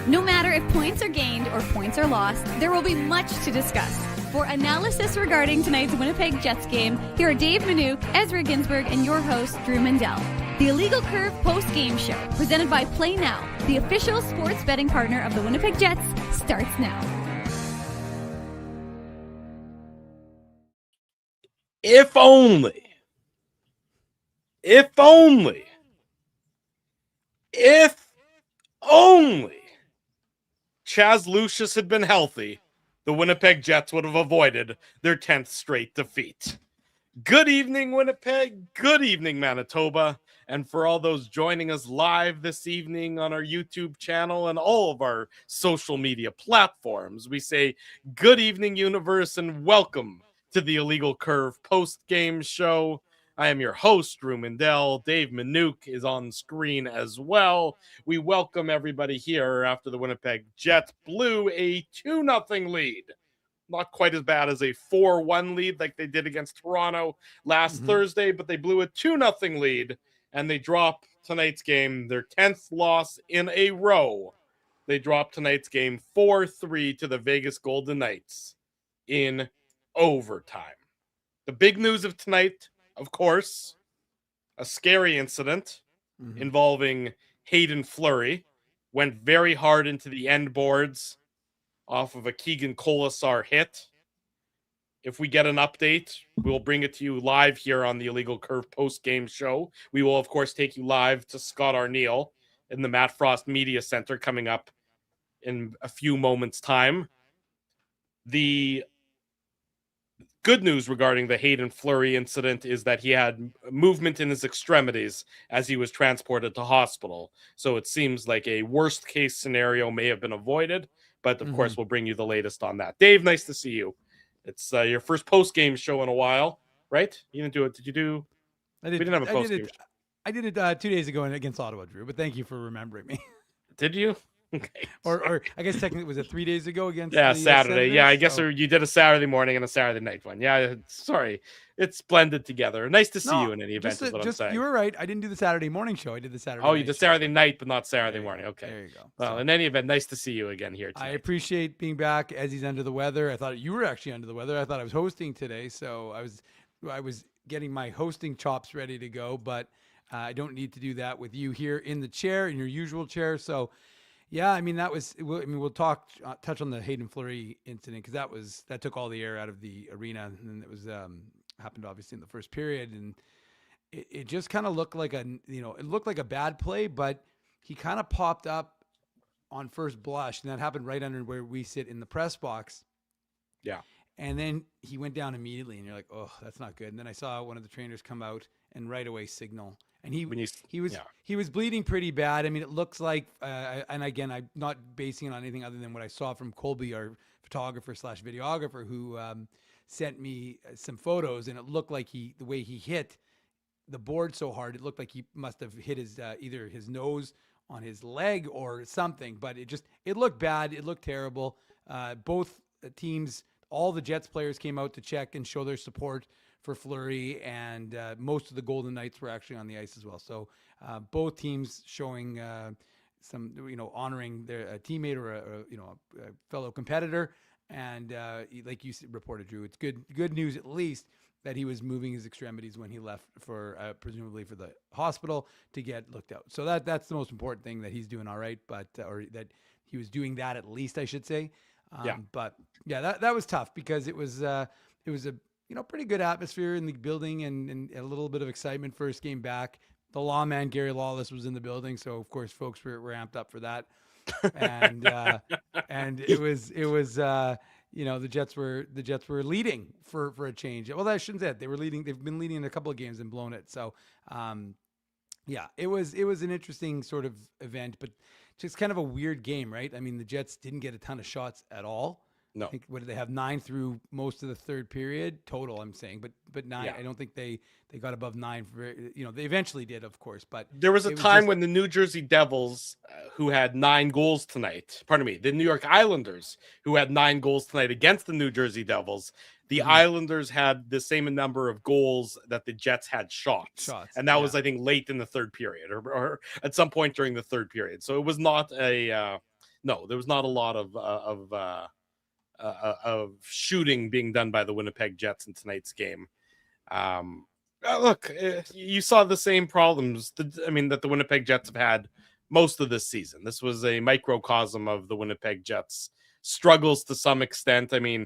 No matter if points are gained or points are lost, there will be much to discuss. For analysis regarding tonight's Winnipeg Jets game, here are Dave Manouk, Ezra Ginsburg, and your host, Drew Mandel. The Illegal Curve post-game show, presented by Play Now, the official sports betting partner of the Winnipeg Jets, starts now. If only Chaz Lucius had been healthy, the Winnipeg Jets would have avoided their 10th straight defeat. Good evening, Winnipeg. Good evening, Manitoba. And for all those joining us live this evening on our YouTube channel and all of our social media platforms, we say good evening, universe, and welcome to the Illegal Curve post-game show. I am your host, Drew Mandel. Dave Manouk is on screen as well. We welcome everybody here after the Winnipeg Jets blew a 2-0 lead. Not quite as bad as a 4-1 lead like they did against Toronto last Thursday, but they blew a 2-0 lead, and they drop tonight's game, their 10th loss in a row. They drop tonight's game 4-3 to the Vegas Golden Knights in overtime. The big news of tonight, of course, a scary incident involving Hayden Fleury. Went very hard into the end boards off of a Keegan Colasar hit. If we get an update, we'll bring it to you live here on the Illegal Curve post-game show. We will, of course, take you live to Scott Arneal in the Matt Frost Media Center coming up in a few moments' time. The good news regarding the Hayden Fleury incident is that he had movement in his extremities as he was transported to hospital. So it seems like a worst case scenario may have been avoided, but of course we'll bring you the latest on that. Dave, nice to see you. It's your first post-game show in a while, right? You didn't do it. Did you do? I did. We didn't have a post-game show. I did it 2 days ago against Ottawa, Drew, but thank you for remembering me. Did you? Okay. Or I guess technically was it 3 days ago against Saturday. Yeah, I guess so. you did a Saturday morning and a Saturday night one. Yeah, sorry. It's blended together. Nice to see you in any event, is what I'm saying. You were right. I didn't do the Saturday morning show. I did the Saturday Oh, night you did show. Saturday night, but not Saturday morning. Okay. There you go. Well, in any event, nice to see you again here tonight. I appreciate being back as he's under the weather. I thought you were actually under the weather. I thought I was hosting today, so I was getting my hosting chops ready to go, but I don't need to do that with you here in the chair, in your usual chair. So, yeah, I mean, we'll touch on the Hayden Fleury incident because that took all the air out of the arena, and it was happened obviously in the first period, and it just kind of looked like a bad play, but he kind of popped up on first blush, and that happened right under where we sit in the press box. Yeah. And then he went down immediately, and you're like, oh, that's not good. And then I saw one of the trainers come out and right away signal. And he was bleeding pretty bad. I mean, it looks like, and again, I'm not basing it on anything other than what I saw from Colby, our photographer/videographer, who sent me some photos, and it looked like the way he hit the board so hard, it looked like he must have hit his either his nose on his leg or something. But it looked bad. It looked terrible. Both teams, all the Jets players came out to check and show their support for Fleury, and most of the Golden Knights were actually on the ice as well. So both teams showing some, honoring their teammate or a fellow competitor. And like you reported, Drew, it's good news at least that he was moving his extremities when he left for presumably for the hospital to get looked out. So that's the most important thing, that he's doing all right, but or that he was doing that at least, I should say. But yeah, that was tough because it was a pretty good atmosphere in the building and a little bit of excitement first game back. The lawman Gary Lawless was in the building, so of course folks were amped up for that. And it was the Jets were leading for a change. Well, I shouldn't say that. They were leading. They've been leading in a couple of games and blown it. So it was an interesting sort of event, but just kind of a weird game, right? I mean, the Jets didn't get a ton of shots at all. No. I think, what did they have? 9 through most of the third period total, I'm saying, but 9. Yeah. I don't think they got above 9 for, they eventually did, of course, but there was a time when the New Jersey Devils, who had 9 goals tonight, the New York Islanders, who had 9 goals tonight against the New Jersey Devils, the Islanders had the same number of goals that the Jets had shots. And that was, I think, late in the third period or at some point during the third period. So it was not No, there was not a lot of shooting being done by the Winnipeg Jets in tonight's game. Look, you saw the same problems. That the Winnipeg Jets have had most of this season. This was a microcosm of the Winnipeg Jets' struggles to some extent. You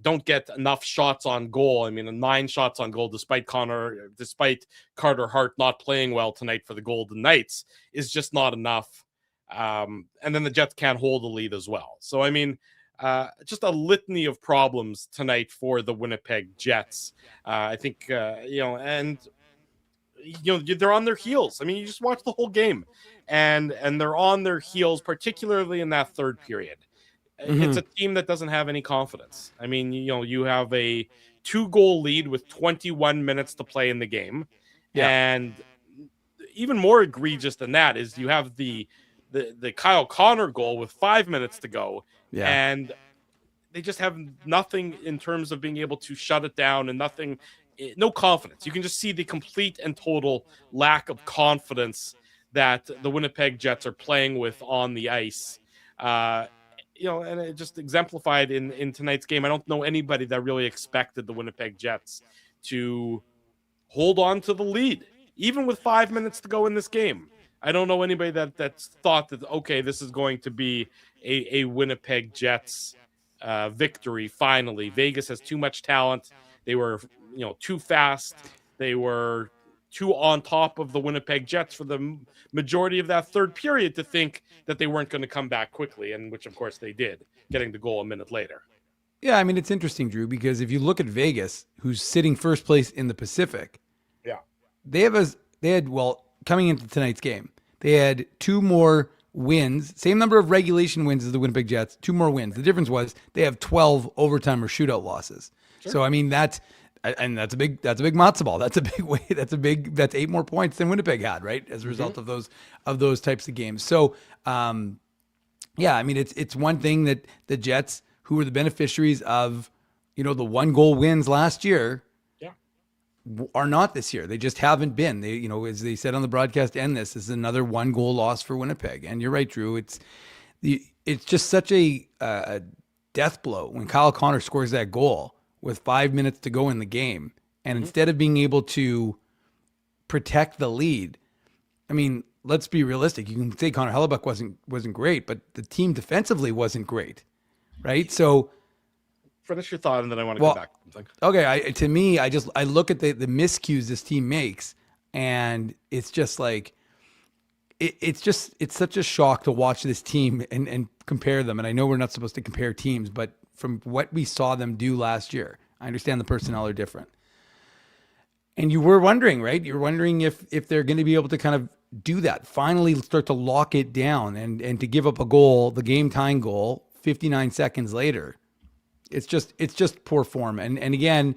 don't get enough shots on goal. 9 shots on goal, despite Carter Hart not playing well tonight for the Golden Knights, is just not enough. And then the Jets can't hold the lead as well. So, just a litany of problems tonight for the Winnipeg Jets. I think, and they're on their heels. You just watch the whole game, and they're on their heels, particularly in that third period. Mm-hmm. It's a team that doesn't have any confidence. You have a 2-goal lead with 21 minutes to play in the game. Yeah. And even more egregious than that is you have the Kyle Connor goal with 5 minutes to go. Yeah. And they just have nothing in terms of being able to shut it down, and no confidence. You can just see the complete and total lack of confidence that the Winnipeg Jets are playing with on the ice. And it just exemplified in tonight's game. I don't know anybody that really expected the Winnipeg Jets to hold on to the lead, even with 5 minutes to go in this game. I don't know anybody that's thought that, okay, this is going to be a Winnipeg Jets victory finally. Vegas has too much talent. They were, too fast. They were too on top of the Winnipeg Jets for the majority of that third period to think that they weren't going to come back quickly, and which, of course, they did, getting the goal a minute later. Yeah, it's interesting, Drew, because if you look at Vegas, who's sitting first place in the Pacific, coming into tonight's game, they had 2 more wins, same number of regulation wins as the Winnipeg Jets, 2 more wins. The difference was they have 12 overtime or shootout losses. Sure. So that's a big matzo ball. That's 8 more points than Winnipeg had, right? As a result of those types of games. So it's one thing that the Jets, who were the beneficiaries of, the 1-goal wins last year, are not this year. They just haven't been. They, as they said on the broadcast, this is another 1-goal loss for Winnipeg. And you're right, Drew. It's just such a death blow when Kyle Connor scores that goal with 5 minutes to go in the game. And instead of being able to protect the lead, let's be realistic. You can say Connor Hellebuck wasn't great, but the team defensively wasn't great, right? So finish your thought, and then I want to come back. Okay, I look at the miscues this team makes, and it's just like it's such a shock to watch this team and compare them. And I know we're not supposed to compare teams, but from what we saw them do last year, I understand the personnel are different. And you were wondering, right? You're wondering if they're going to be able to kind of do that, finally start to lock it down and to give up a goal, the game tying goal, 59 seconds later. It's just poor form. And again,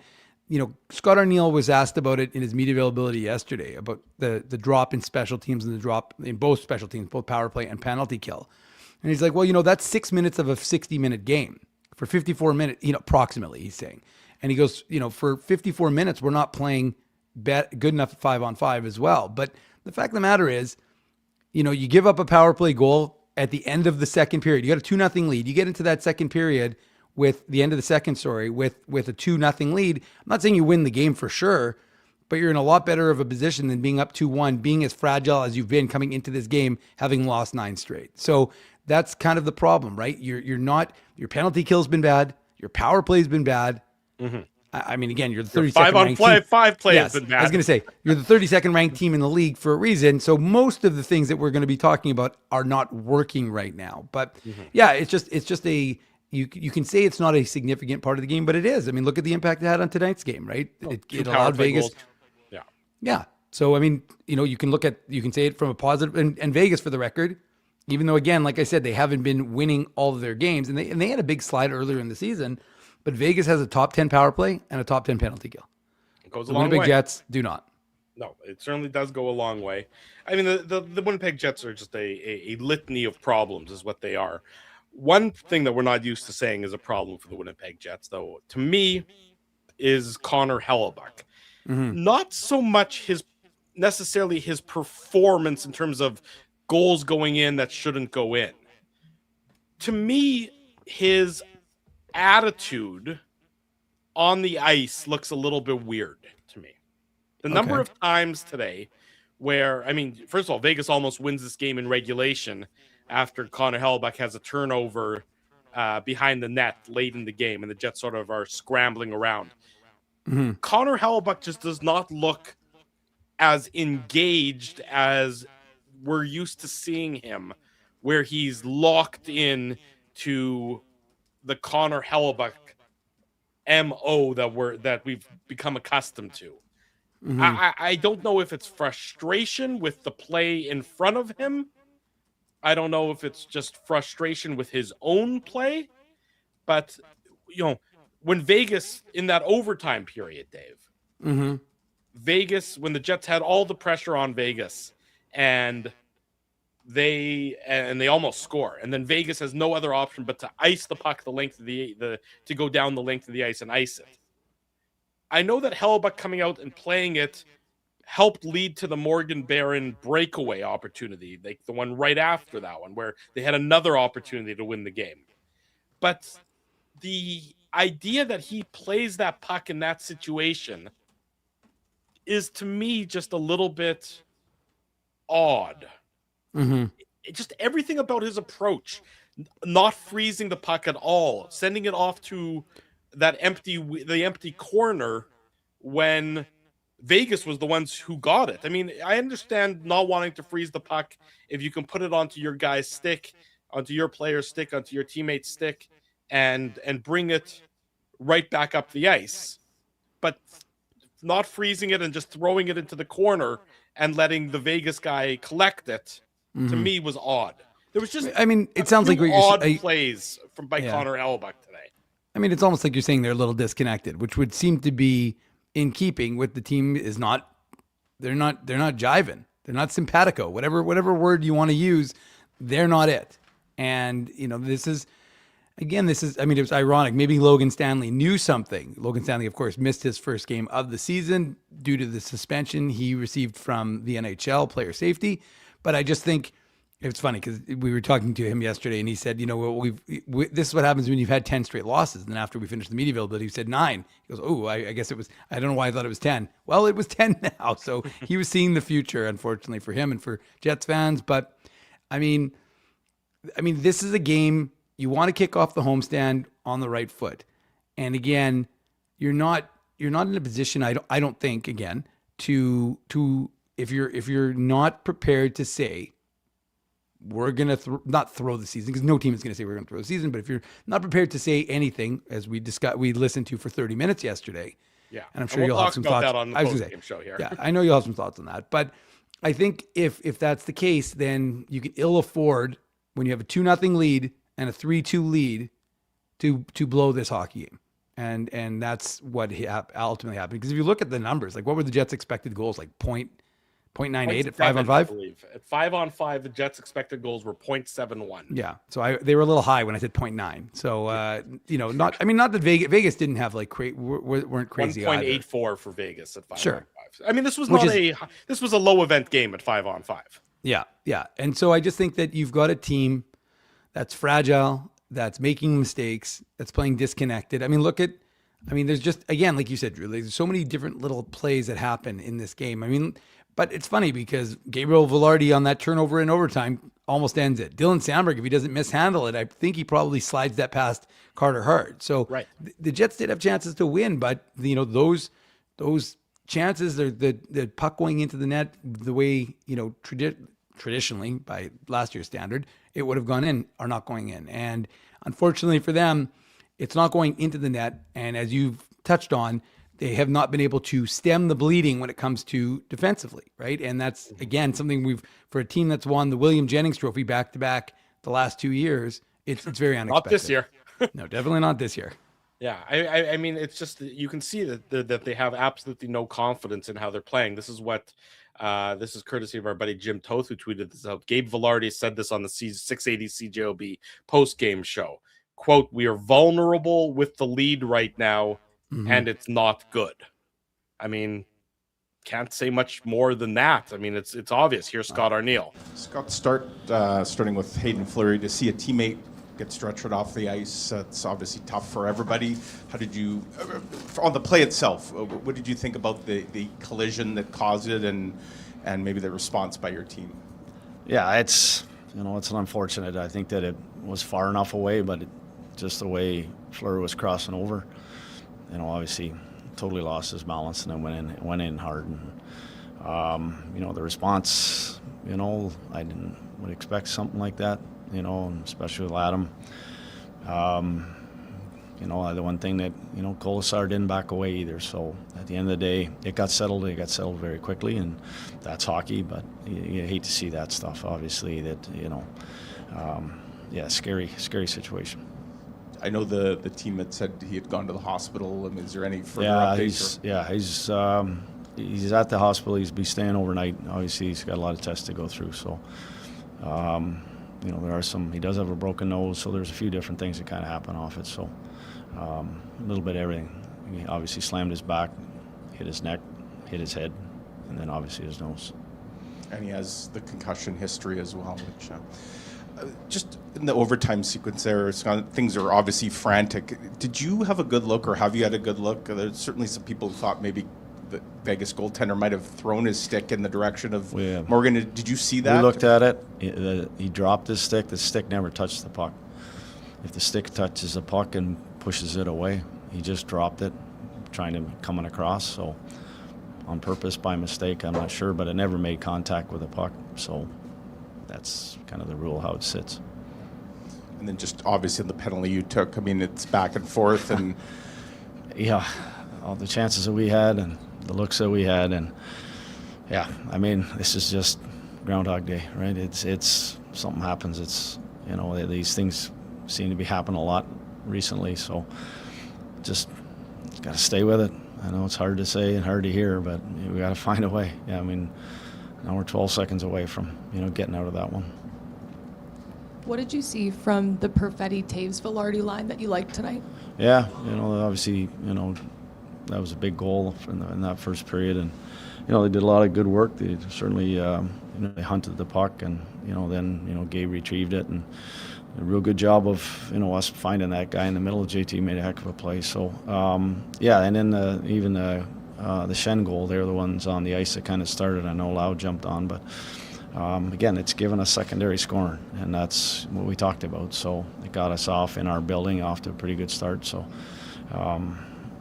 Scott Arneal was asked about it in his media availability yesterday, about the drop in special teams and the drop in both special teams, both power play and penalty kill. And he's like, well, that's 6 minutes of a 60-minute game. For 54 minutes, approximately, he's saying. And he goes, for 54 minutes, we're not playing good enough 5-on-5 as well. But the fact of the matter is, you give up a power play goal at the end of the second period. You got a 2-0 lead. You get into that second period with the end of the second, with a 2-0 lead. I'm not saying you win the game for sure, but you're in a lot better of a position than being up 2-1, being as fragile as you've been coming into this game, having lost 9 straight. So that's kind of the problem, right? Your penalty kill's been bad. Your power play's been bad. Mm-hmm. Again, you're the 32nd ranked team. 5 play has been bad. I was going to say, you're the 32nd ranked team in the league for a reason. So most of the things that we're going to be talking about are not working right now. But it's just you can say it's not a significant part of the game, but it is. Look at the impact it had on tonight's game, right? It allowed Vegas. Goals. Yeah. So, you can say it from a positive, and Vegas, for the record, even though, again, like I said, they haven't been winning all of their games, and they had a big slide earlier in the season, but Vegas has a top 10 power play and a top 10 penalty kill. It goes a long way. The Winnipeg Jets do not. No, it certainly does go a long way. The Winnipeg Jets are just a litany of problems is what they are. One thing that we're not used to saying is a problem for the Winnipeg Jets, though, to me, is Connor Hellebuck. Mm-hmm. Not so much necessarily his performance in terms of goals going in that shouldn't go in. to me, his attitude on the ice looks a little bit weird to me. The number of times today where, I mean, first of all, Vegas almost wins this game in regulation after Connor Hellebuyck has a turnover behind the net late in the game, and the Jets sort of are scrambling around. Mm-hmm. Connor Hellebuyck just does not look as engaged as we're used to seeing him, where he's locked in to the Connor Hellebuyck MO that we've become accustomed to. Mm-hmm. I don't know if it's frustration with the play in front of him. I don't know if it's just frustration with his own play. But, you know, when Vegas, in that overtime period, Dave, mm-hmm. Vegas, when the Jets had all the pressure on Vegas and they almost score, and then Vegas has no other option but to ice the puck the length of to go down the length of the ice and ice it. I know that Hellebuyck coming out and playing it helped lead to the Morgan Barron breakaway opportunity, like the one right after that one, where they had another opportunity to win the game. But the idea that he plays that puck in that situation is, to me, just a little bit odd. Mm-hmm. Just everything about his approach, not freezing the puck at all, sending it off to the empty corner when Vegas was the ones who got it. I mean, I understand not wanting to freeze the puck if you can put it onto your guy's stick, onto your player's stick, onto your teammate's stick, and bring it right back up the ice. But not freezing it and just throwing it into the corner and letting the Vegas guy collect it, to me, was odd. There was just, I mean, it sounds like odd plays by Connor Hellebuyck today. I mean, it's almost like you're saying they're a little disconnected, which would seem to be in keeping with the team. They're not jiving. They're not simpatico. Whatever word you want to use, they're not it. And I mean, it was ironic. Maybe Logan Stanley knew something. Logan Stanley, of course, missed his first game of the season due to the suspension he received from the NHL player safety. But I just think it's funny because we were talking to him yesterday and he said, this is what happens when you've had 10 straight losses. And then after we finished the media availability, he said 9. He goes, oh, I guess it was, I don't know why I thought it was 10. Well, it was 10 now. So he was seeing the future, unfortunately, for him and for Jets fans. But I mean, this is a game you want to kick off the homestand on the right foot. And again, you're not in a position, I don't think, again, to if you're not prepared to say, we're going to not throw the season, because no team is going to say we're going to throw the season. But if you're not prepared to say anything, as we listened to for 30 minutes yesterday, yeah, and I'm sure you'll have some thoughts that on the post-game show here. Yeah, I know you'll have some thoughts on that. But I think if that's the case, then you can ill afford, when you have a 2-0 lead and a 3-2 lead, to blow this hockey game. And that's what ultimately happened. Because if you look at the numbers, like what were the Jets' expected goals? Like 0.98 at 5-on-5? I believe. At 5-on-5, the Jets' expected goals were 0.71. Yeah. So they were a little high when I said 0.9. So, not that Vegas didn't have weren't crazy 1.84 for Vegas at 5-on-5. Sure. I mean, this was this was a low event game at 5-on-5. Yeah. Yeah. And so I just think that you've got a team that's fragile, that's making mistakes, that's playing disconnected. I mean, there's just, again, like you said, Drew, there's so many different little plays that happen in this game. I mean, but it's funny because Gabriel Velarde on that turnover in overtime almost ends it. Dylan Sandberg, if he doesn't mishandle it, I think he probably slides that past Carter Hart. So right. The Jets did have chances to win, but those chances, the puck going into the net the way traditionally by last year's standard, it would have gone in, are not going in. And unfortunately for them, it's not going into the net. And as you've touched on, they have not been able to stem the bleeding when it comes to defensively, right? And that's, again, something for a team that's won the William Jennings Trophy back-to-back the last 2 years, it's very unexpected. Not this year. No, definitely not this year. Yeah, I mean, it's just, you can see that they have absolutely no confidence in how they're playing. This is courtesy of our buddy Jim Toth, who tweeted this out. Gabe Velarde said this on the 680 CJOB post-game show. Quote, "We are vulnerable with the lead right now, and it's not good." I mean, can't say much more than that. I mean, it's obvious. Here's Scott Arneal. Scott, starting with Hayden Fleury, to see a teammate get stretchered off the ice. It's obviously tough for everybody. How did you, on the play itself, what did you think about the collision that caused it and maybe the response by your team? Yeah, it's it's unfortunate. I think that it was far enough away, but just the way Fleury was crossing over, obviously totally lost his balance and then went in hard. And, the response, I would expect something like that, especially with Adam. The one thing that, Colasar didn't back away either. So at the end of the day, it got settled. It got settled very quickly, and that's hockey. But you hate to see that stuff, obviously, that, scary situation. I know the team had said he had gone to the hospital. I mean, is there any further updates? He's at the hospital. He's be staying overnight. Obviously, he's got a lot of tests to go through. So, there are some. He does have a broken nose, so there's a few different things that kind of happen off it. So, a little bit of everything. He obviously slammed his back, hit his neck, hit his head, and then obviously his nose. And he has the concussion history as well, which. Just in the overtime sequence there, things are obviously frantic. Did you have a good look, or have you had a good look? There's certainly some people who thought maybe the Vegas goaltender might have thrown his stick in the direction of Morgan. Did you see that? We looked at it. He dropped his stick. The stick never touched the puck. If the stick touches the puck and pushes it away, he just dropped it, trying to coming across. So on purpose, by mistake, I'm not sure, but it never made contact with the puck. So that's kind of the rule how it sits. And then just obviously the penalty you took, I mean, it's back and forth. And yeah, all the chances that we had and the looks that we had. And yeah, I mean, this is just Groundhog Day, right? It's something happens. It's, these things seem to be happening a lot recently. So just got to stay with it. I know it's hard to say and hard to hear, but we got to find a way. Yeah, I mean, now we're 12 seconds away from, getting out of that one. What did you see from the Perfetti-Taves-Velarde line that you liked tonight? Yeah, obviously, that was a big goal in that first period. And, they did a lot of good work. They certainly, they hunted the puck and, then, Gabe retrieved it. And a real good job of, us finding that guy in the middle. JT made a heck of a play. So, and then even the Shen goal, they're the ones on the ice that kind of started. I know Lau jumped on, but again, it's given us secondary scoring, and that's what we talked about. So it got us off in our building, off to a pretty good start. So,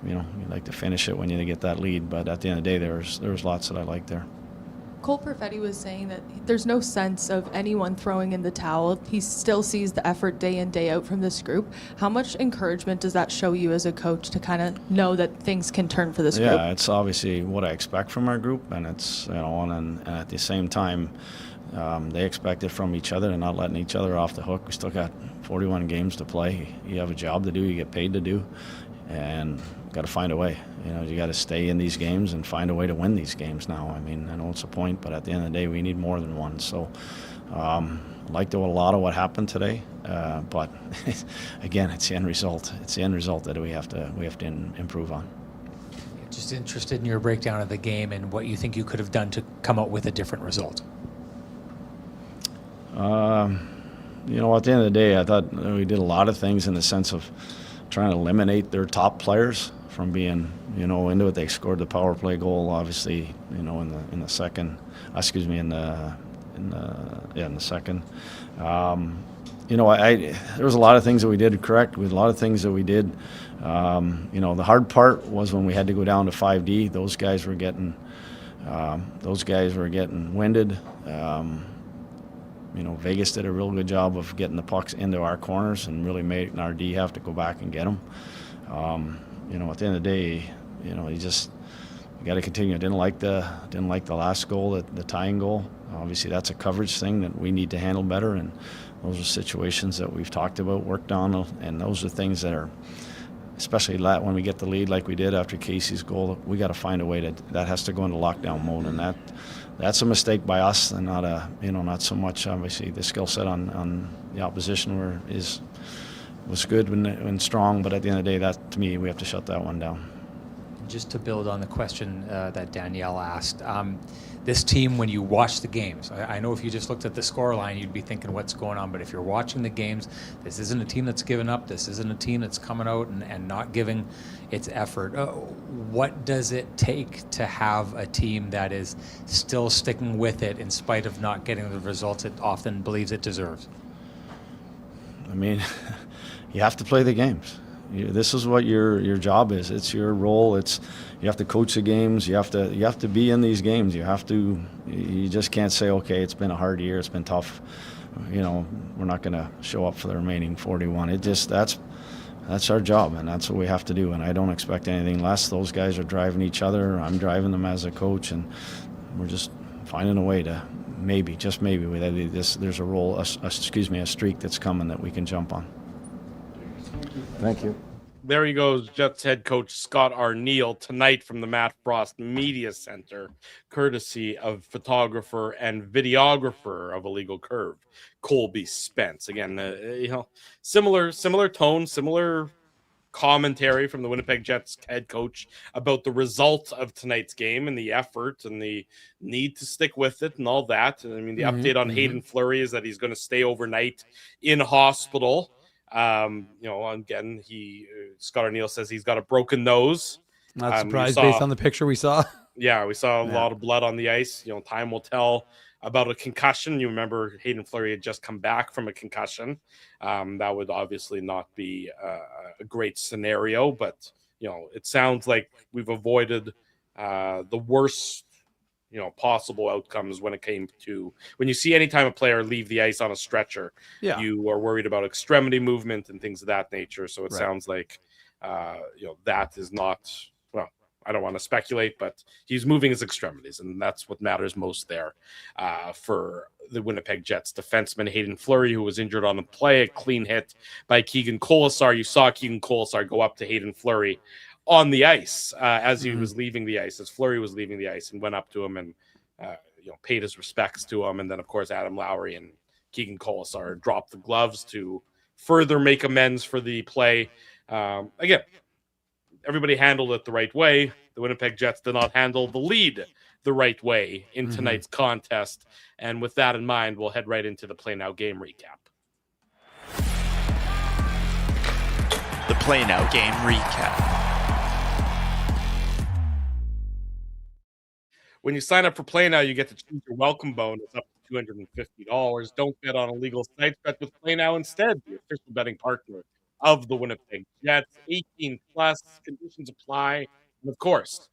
you like to finish it when you get that lead, but at the end of the day, there was lots that I liked there. Cole Perfetti was saying that there's no sense of anyone throwing in the towel. He still sees the effort day in, day out from this group. How much encouragement does that show you as a coach to kind of know that things can turn for this group? Yeah, it's obviously what I expect from our group, and it's, and at the same time, they expect it from each other and not letting each other off the hook. We still got 41 games to play. You have a job to do, you get paid to do, and got to find a way. You got to stay in these games and find a way to win these games now. I mean, I know it's a point, but at the end of the day, we need more than one. So, liked a lot of what happened today, but again, it's the end result. It's the end result that we have to improve on. Just interested in your breakdown of the game and what you think you could have done to come out with a different result. At the end of the day, I thought we did a lot of things in the sense of trying to eliminate their top players from being, into it. They scored the power play goal, obviously, in the second. In the second. There was a lot of things that we did correct. With a lot of things that we did. The hard part was when we had to go down to 5D. Those guys were getting winded. Vegas did a real good job of getting the pucks into our corners and really making our D have to go back and get them. At the end of the day, you got to continue. I didn't like the last goal, the tying goal. Obviously, that's a coverage thing that we need to handle better, and those are situations that we've talked about, worked on, and those are things that are, especially when we get the lead like we did after Casey's goal, we got to find a way that has to go into lockdown mode, and that's a mistake by us, and not so much obviously the skill set on the opposition was good and strong, but at the end of the day, that to me we have to shut that one down. just to build on the question that Danielle asked, this team, when you watch the games, I know if you just looked at the scoreline, you'd be thinking what's going on. But if you're watching the games, this isn't a team that's given up. This isn't a team that's coming out and not giving its effort. What does it take to have a team that is still sticking with it in spite of not getting the results it often believes it deserves? I mean, you have to play the games. This is what your job is. It's your role. You have to coach the games. You have to be in these games. You just can't say, okay, it's been a hard year. It's been tough. We're not going to show up for the remaining 41. That's our job, and that's what we have to do. And I don't expect anything less. Those guys are driving each other. I'm driving them as a coach, and we're just finding a way to just maybe there's a streak that's coming that we can jump on. Thank you. There he goes, Jets head coach Scott Arneal tonight from the Matt Frost Media Center, courtesy of photographer and videographer of Illegal Curve, Colby Spence. Again, similar tone, similar commentary from the Winnipeg Jets head coach about the result of tonight's game and the effort and the need to stick with it and all that. I mean, the update on Hayden Fleury is that he's going to stay overnight in hospital. Again, Scott Arneal says he's got a broken nose. Not surprised based on the picture we saw. Yeah, we saw a lot of blood on the ice. Time will tell about a concussion. You remember Hayden Fleury had just come back from a concussion. That would obviously not be a great scenario, but it sounds like we've avoided the worst possible outcomes when you see any time a player leave the ice on a stretcher. You are worried about extremity movement and things of that nature. So it sounds like that is not, well, I don't want to speculate, but he's moving his extremities, and that's what matters most there for the Winnipeg Jets defenseman Hayden Fleury, who was injured on the play. A clean hit by Keegan Colasar. You saw Keegan Colasar go up to Hayden Fleury on the ice as he was leaving the ice, as Fleury was leaving the ice, and went up to him and paid his respects to him. And then, of course, Adam Lowry and Keegan Colasar dropped the gloves to further make amends for the play. Again, everybody handled it the right way. The Winnipeg Jets did not handle the lead the right way in tonight's contest. And with that in mind, we'll head right into the Play Now game recap. The Play Now game recap. When you sign up for Play Now, you get to choose your welcome bonus up to $250. Don't bet on illegal sites. Bet with Play Now instead, the official betting partner of the Winnipeg Jets. 18 plus, conditions apply. And of course,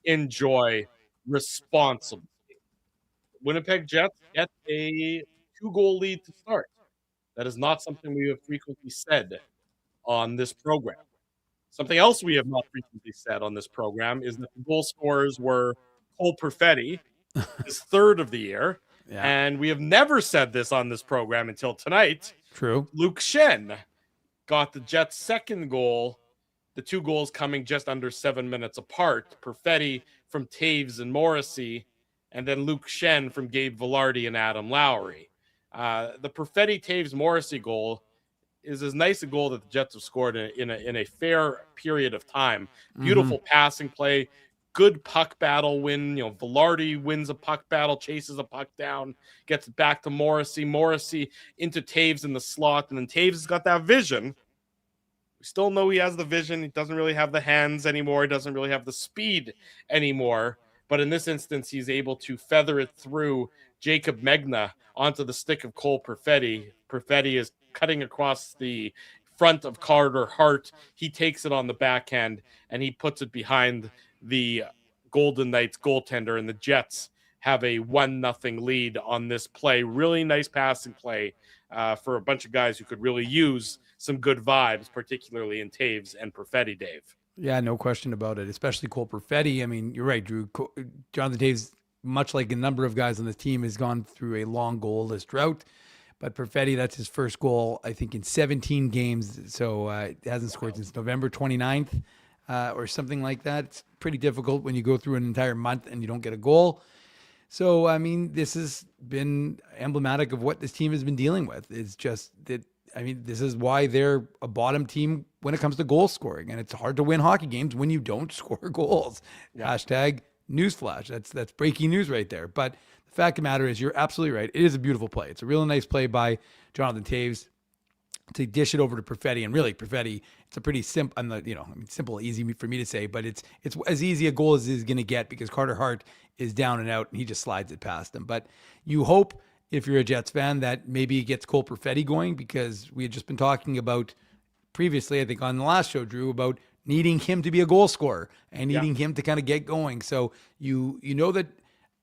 enjoy responsibly. Winnipeg Jets get a 2-goal lead to start. That is not something we have frequently said on this program. Something else we have not frequently said on this program is that the goal scorers were Cole Perfetti, his third of the year. And we have never said this on this program until tonight. True. Luke Schenn got the Jets' second goal, the 2 goals coming just under 7 minutes apart. Perfetti from Taves and Morrissey, and then Luke Schenn from Gabe Vilardi and Adam Lowry. The Perfetti Taves Morrissey goal is as nice a goal that the Jets have scored in a fair period of time. Beautiful passing play. Good puck battle win. Vilardi wins a puck battle, chases a puck down, gets it back to Morrissey. Morrissey into Taves in the slot, and then Taves has got that vision. We still know he has the vision. He doesn't really have the hands anymore. He doesn't really have the speed anymore. But in this instance, he's able to feather it through Jacob Megna onto the stick of Cole Perfetti. Perfetti is cutting across the front of Carter Hart. He takes it on the backhand, and he puts it behind the Golden Knights goaltender, and the Jets have a 1-0 lead on this play. Really nice passing play for a bunch of guys who could really use some good vibes, particularly in Taves and Perfetti, Dave. Yeah, no question about it, especially Cole Perfetti. I mean, you're right, Drew. Jonathan Taves, much like a number of guys on the team, has gone through a long goalless drought. But Perfetti, that's his first goal, I think, in 17 games. So it hasn't scored since November 29th. Or something like that. It's pretty difficult when you go through an entire month and you don't get a goal. So, I mean, this has been emblematic of what this team has been dealing with. It's just that, I mean, this is why they're a bottom team when it comes to goal scoring, and it's hard to win hockey games when you don't score goals. Yeah. Hashtag newsflash. That's breaking news right there. But the fact of the matter is, you're absolutely right. It is a beautiful play. It's a really nice play by Jonathan Toews to dish it over to Perfetti, and really Perfetti, it's a pretty simple, simple, easy for me to say, but it's as easy a goal as he's going to get because Carter Hart is down and out and he just slides it past him. But you hope, if you're a Jets fan, that maybe he gets Cole Perfetti going, because we had just been talking about previously, I think on the last show, Drew, about needing him to be a goal scorer and needing him to kind of get going. So you know that,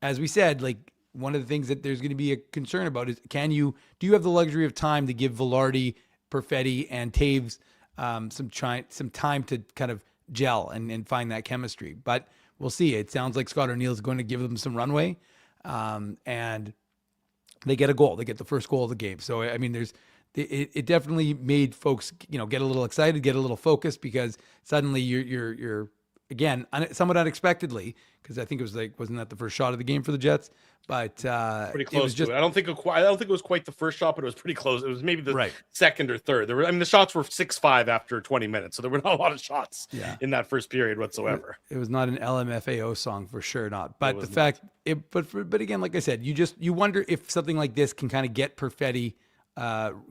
as we said, like, one of the things that there's going to be a concern about is, do you have the luxury of time to give Velarde, Perfetti, and Toews some time to kind of gel and find that chemistry? But we'll see. It sounds like Scott Arneal is going to give them some runway, and they get a goal. They get the first goal of the game. So, I mean, it definitely made folks, get a little excited, get a little focused, because suddenly you're again, somewhat unexpectedly, because I think it was wasn't that the first shot of the game for the Jets? But pretty close to it. I don't think it was quite the first shot, but it was pretty close. It was maybe the second or third. The shots were 6-5 after 20 minutes, so there were not a lot of shots in that first period whatsoever. It was not an LMFAO song, for sure not. But the fact, but again, like I said, you wonder if something like this can kind of get Perfetti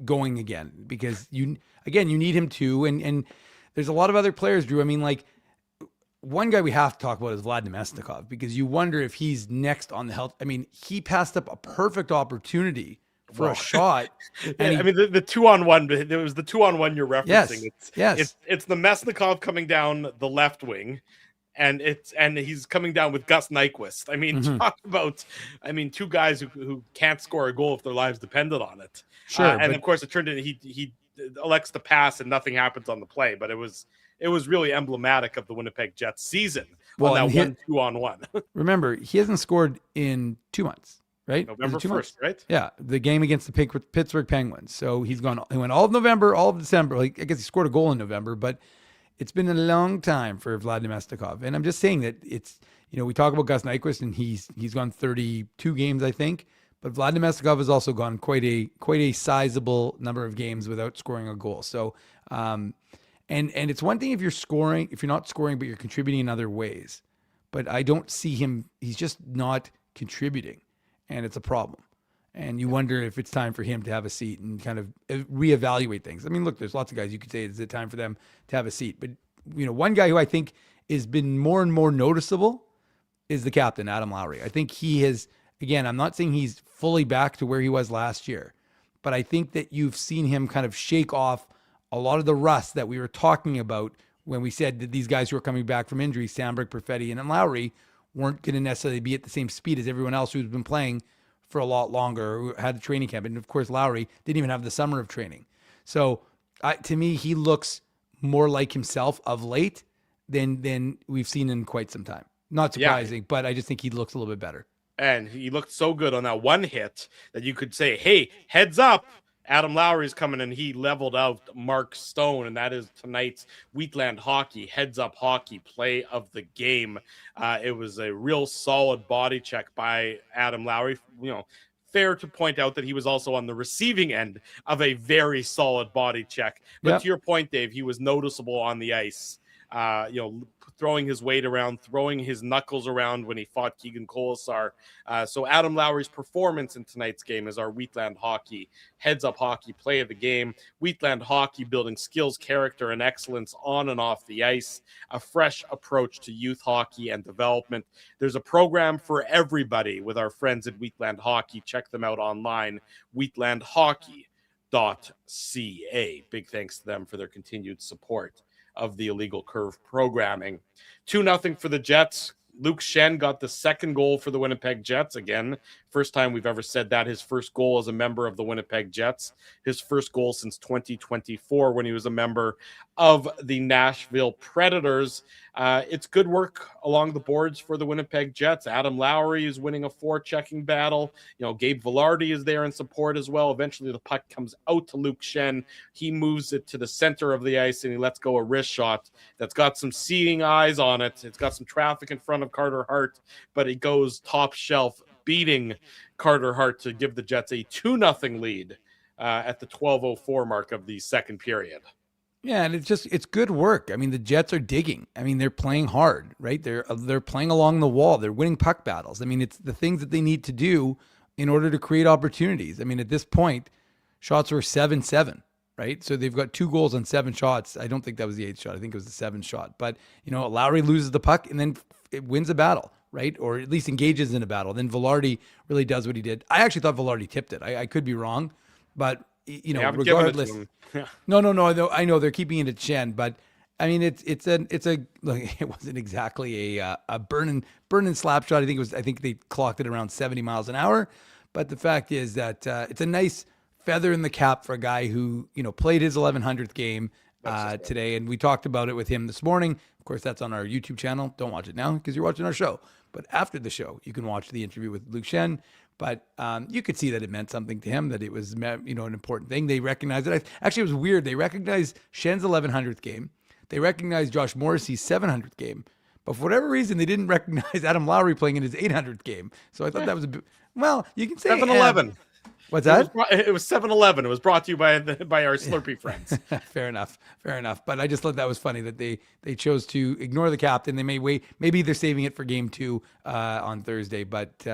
going again, because you need him too, and there's a lot of other players, Drew. I mean, like, one guy we have to talk about is Vlad Nemestikov, because you wonder if he's next on the health. I mean, he passed up a perfect opportunity for a shot. And I mean, the 2-on-1, there was the 2-on-1 you're referencing. Yes. It's Nemestikov coming down the left wing, and he's coming down with Gus Nyquist. I mean, talk about, two guys who can't score a goal if their lives depended on it. Sure. And of course, it turned into he elects to pass and nothing happens on the play, but it was really emblematic of the Winnipeg Jets season on that 1-2-on-1. Remember, he hasn't scored in 2 months, right? November 1st, right? Yeah, the game against the Pittsburgh Penguins. So he went all of November, all of December. Like, I guess he scored a goal in November, but it's been a long time for Vlad Nemestikov. And I'm just saying that it's, we talk about Gus Nyquist, and he's gone 32 games, I think. But Vlad Nemestikov has also gone quite a sizable number of games without scoring a goal. So, and it's one thing if you're not scoring, but you're contributing in other ways. But I don't see him. He's just not contributing, and it's a problem. And you wonder if it's time for him to have a seat and kind of reevaluate things. I mean, look, there's lots of guys you could say, is it time for them to have a seat? But, one guy who I think has been more and more noticeable is the captain, Adam Lowry. I think he has, again, I'm not saying he's fully back to where he was last year, but I think that you've seen him kind of shake off a lot of the rust that we were talking about when we said that these guys who are coming back from injury, Sandberg, Perfetti, and Lowry, weren't going to necessarily be at the same speed as everyone else who's been playing for a lot longer, who had the training camp. And of course, Lowry didn't even have the summer of training. So to me, he looks more like himself of late than we've seen in quite some time. Not surprising, but I just think he looks a little bit better. And he looked so good on that one hit that you could say, hey, heads up, Adam Lowry's coming, and he leveled out Mark Stone, and that is tonight's Wheatland Hockey Heads Up Hockey play of the game. It was a real solid body check by Adam Lowry. Fair to point out that he was also on the receiving end of a very solid body check. But to your point, Dave, he was noticeable on the ice. Throwing his weight around, throwing his knuckles around when he fought Keegan Colasar. So Adam Lowry's performance in tonight's game is our Wheatland Hockey Heads Up Hockey play of the game. Wheatland Hockey building skills, character, and excellence on and off the ice. A fresh approach to youth hockey and development. There's a program for everybody with our friends at Wheatland Hockey. Check them out online, wheatlandhockey.ca. Big thanks to them for their continued support of the Illegal Curve programming. 2-0 for the Jets. Luke Schenn got the second goal for the Winnipeg Jets. Again, first time we've ever said that. His first goal as a member of the Winnipeg Jets. His first goal since 2024 when he was a member of the Nashville Predators. It's good work along the boards for the Winnipeg Jets. Adam Lowry is winning a forechecking battle. Gabe Velarde is there in support as well. Eventually the puck comes out to Luke Schenn. He moves it to the center of the ice and he lets go a wrist shot that's got some seeing eyes on it. It's got some traffic in front of Carter Hart, but it goes top shelf, beating Carter Hart to give the Jets a 2-0 lead at the 12:04 mark of the second period. Yeah, and it's good work. I mean, the Jets are digging. I mean, they're playing hard, right? They're playing along the wall. They're winning puck battles. I mean, it's the things that they need to do in order to create opportunities. I mean, at this point, shots were 7-7, right? So they've got 2 goals on 7 shots. I don't think that was the 8th shot. I think it was the 7th shot. But, Lowry loses the puck and then it wins a battle, right? Or at least engages in a battle. Then Velarde really does what he did. I actually thought Velarde tipped it. I could be wrong, but regardless. No. I know they're keeping it at Shen, but I mean, it's a look, it wasn't exactly a burn and slap shot. I think they clocked it around 70 miles an hour. But the fact is that it's a nice feather in the cap for a guy who, played his 1100th game today. And we talked about it with him this morning. Of course, that's on our YouTube channel. Don't watch it now because you're watching our show. But after the show, you can watch the interview with Luke Shen. But you could see that it meant something to him, that it was, an important thing. They recognized it. Actually, it was weird. They recognized Shen's 1100th game. They recognized Josh Morrissey's 700th game. But for whatever reason, they didn't recognize Adam Lowry playing in his 800th game. So I thought that was a bit, well, you can say 7-11. What's that? It was 7-11. It was brought to you by our Slurpee friends. Fair enough. But I just thought that was funny that they chose to ignore the captain. They may wait. Maybe they're saving it for game 2 on Thursday. But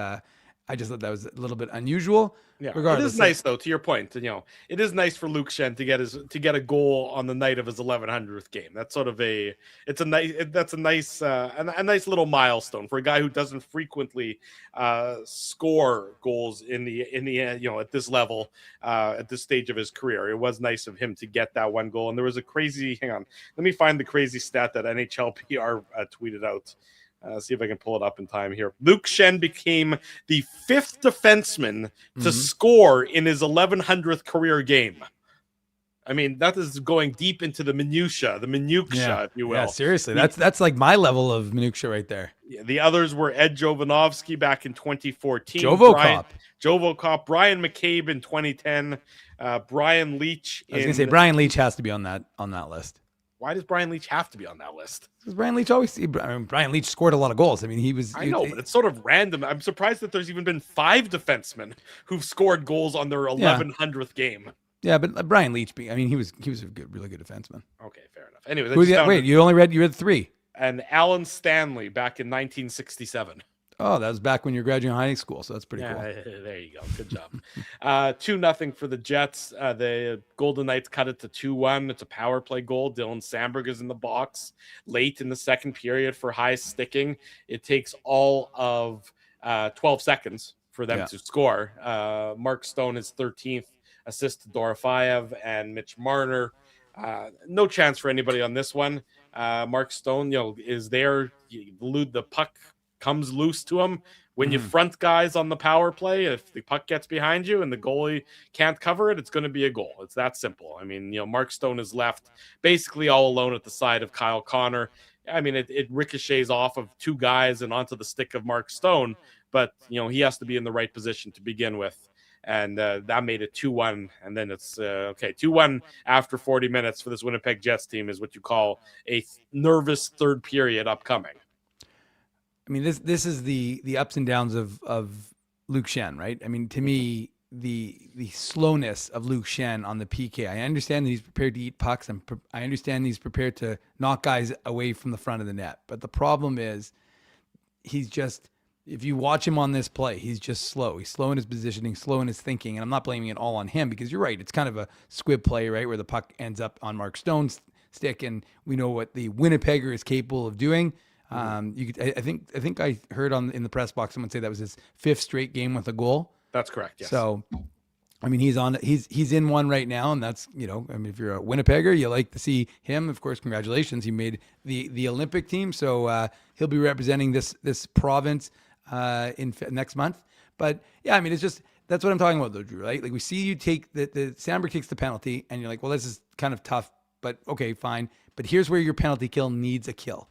I just thought that was a little bit unusual. Yeah, regardless, it is nice though. To your point, it is nice for Luke Shen to get a goal on the night of his 1100th game. That's sort of a nice little milestone for a guy who doesn't frequently score goals in the at this level at this stage of his career. It was nice of him to get that one goal. And there was a crazy. Hang on, let me find the crazy stat that NHLPR tweeted out. See if I can pull it up in time here. Luke Shen became the 5th defenseman to score in his 1100th career game. I mean, that is going deep into the minutia, if you will. Yeah, seriously. That's like my level of minutia right there. Yeah, the others were Ed Jovanovski back in 2014. Jovocop. Brian McCabe in 2010. Brian Leach. I was going to say, Brian Leach has to be on that list. Why does Brian Leach have to be on that list? Because Brian Leach scored a lot of goals. I mean, but it's sort of random. I'm surprised that there's even been 5 defensemen who've scored goals on their 1100th game. Yeah, but Brian Leach, he was a really good defenseman. Okay, fair enough. Anyway, you read 3. And Alan Stanley back in 1967. Oh, that was back when you were graduating high school, so that's pretty cool. There you go. Good job. 2-0 for the Jets. The Golden Knights cut it to 2-1. It's a power play goal. Dylan Samberg is in the box late in the second period for high sticking. It takes all of 12 seconds for them to score. Mark Stone is 13th assist to Dorofeyev and Mitch Marner. No chance for anybody on this one. Mark Stone, is there. The puck comes loose to him. When you front guys on the power play, if the puck gets behind you and the goalie can't cover it, it's going to be a goal. It's that simple. I mean, Mark Stone is left basically all alone at the side of Kyle Connor. I mean, it ricochets off of 2 guys and onto the stick of Mark Stone, but he has to be in the right position to begin with. And that made it 2-1. And then it's 2-1 after 40 minutes for this Winnipeg Jets team is what you call a nervous third period upcoming. I mean, this is the ups and downs of Luke Shen, right? I mean, to me, the slowness of Luke Shen on the PK. I understand that he's prepared to eat pucks, and I understand he's prepared to knock guys away from the front of the net. But the problem is, if you watch him on this play, he's just slow. He's slow in his positioning, slow in his thinking, and I'm not blaming it all on him because you're right. It's kind of a squib play, right, where the puck ends up on Mark Stone's stick, and we know what the Winnipegger is capable of doing. I think I heard in the press box someone say that was his 5th straight game with a goal. That's correct. Yes. So, I mean, he's in one right now, and that's if you're a Winnipegger, you like to see him. Of course, congratulations, he made the Olympic team, so he'll be representing this province in next month. But yeah, I mean, it's just that's what I'm talking about, though, Drew. Right? Like we see you take the Samberg takes the penalty, and you're like, well, this is kind of tough, but okay, fine. But here's where your penalty kill needs a kill.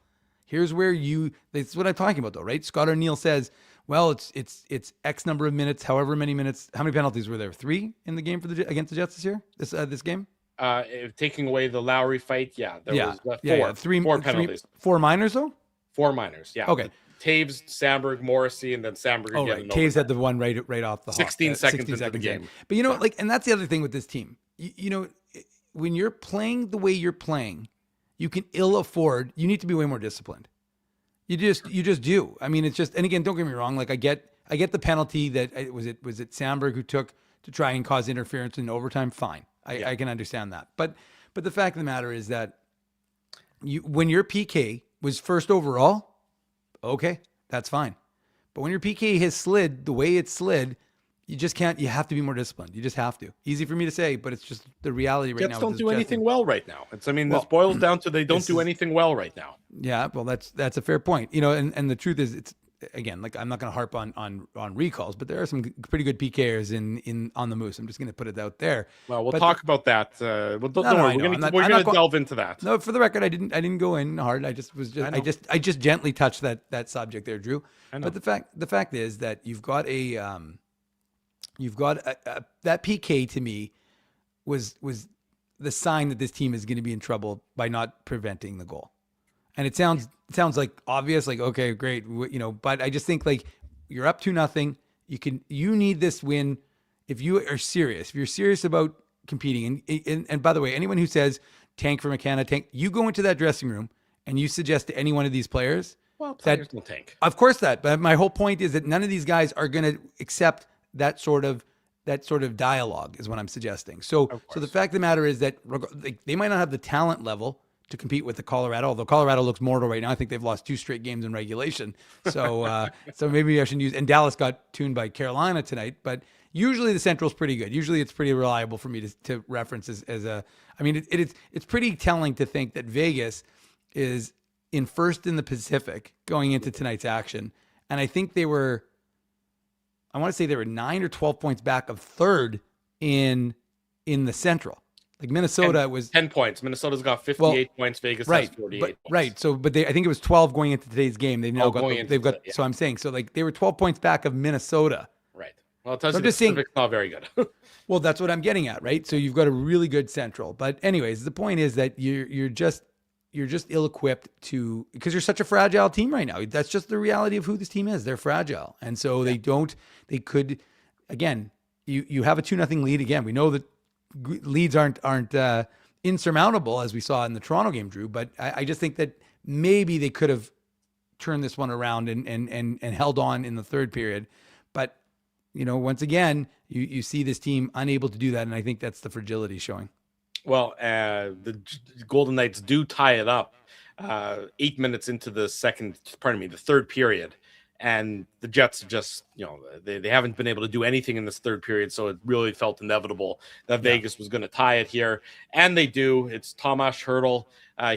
Here's where that's what I'm talking about, though, right? Scott Arneal says, well, it's X number of minutes, however many minutes. How many penalties were there? 3 in the game against the Jets this year? This game? Taking away the Lowry fight, there was 4. Yeah. 4 penalties. 4 minors, though? 4 minors, yeah. Okay. Taves, Samberg, Morrissey, and then Samberg again. Right. Taves had the one right off the 16 seconds into the game. But and that's the other thing with this team. when you're playing the way you're playing, you can ill afford. You need to be way more disciplined. You just do. I mean, it's just. And again, don't get me wrong. Like I get the penalty that was it Sandberg who took to try and cause interference in overtime. Fine, I can understand that. But the fact of the matter is that when your PK was first overall, okay, that's fine. But when your PK has slid the way it slid, you just can't. You have to be more disciplined. You just have to. Easy for me to say, but it's just the reality right now. Jets don't do anything well right now. This boils down to they don't do anything well right now. Yeah, well, that's a fair point. And the truth is, it's again, like I'm not going to harp on recalls, but there are some pretty good PKers in on the Moose. I'm just going to put it out there. Well, we'll talk about that. Don't worry, we're going to delve into that. No, for the record, I didn't go in hard. I just gently touched that subject there, Drew. But the fact is that you've got that PK to me was the sign that this team is going to be in trouble by not preventing the goal. And it sounds like obvious, like, okay, great. But I just think like you're up 2-0. You need this win. If you're serious about competing. And by the way, anyone who says tank for McKenna, you go into that dressing room and you suggest to any one of these players, players will tank. Of course but my whole point is that none of these guys are going to accept that sort of dialogue is what I'm suggesting. So the fact of the matter is that they might not have the talent level to compete with the Colorado, although Colorado looks mortal right now. I think they've lost 2 straight games in regulation. So so maybe I shouldn't use, and Dallas got tuned by Carolina tonight, but usually the Central's pretty good. Usually it's pretty reliable for me to reference as a, I mean, it's pretty telling to think that Vegas is in first in the Pacific going into tonight's action. And I think they were 9 or 12 points back of third in the Central. Like Minnesota was 10 points. Minnesota's got 58 points. Vegas has 48 points. Right. So, but I think it was 12 going into today's game. They've now got. So I'm saying, so like they were 12 points back of Minnesota. Right. Well, it tells you the Pacific's not very good. Well, that's what I'm getting at, right? So you've got a really good Central. But anyways, the point is that you're just ill-equipped to, because you're such a fragile team right now. That's just the reality of who this team is. They're fragile. And so you have a 2-0 lead. Again, we know that leads aren't insurmountable as we saw in the Toronto game, Drew, but I just think that maybe they could have turned this one around and held on in the third period. But, once again, you see this team unable to do that. And I think that's the fragility showing. Well, the Golden Knights do tie it up 8 minutes into the third period. And the Jets just, they haven't been able to do anything in this third period. So it really felt inevitable that Vegas was going to tie it here. And they do. It's Tomas Hertl.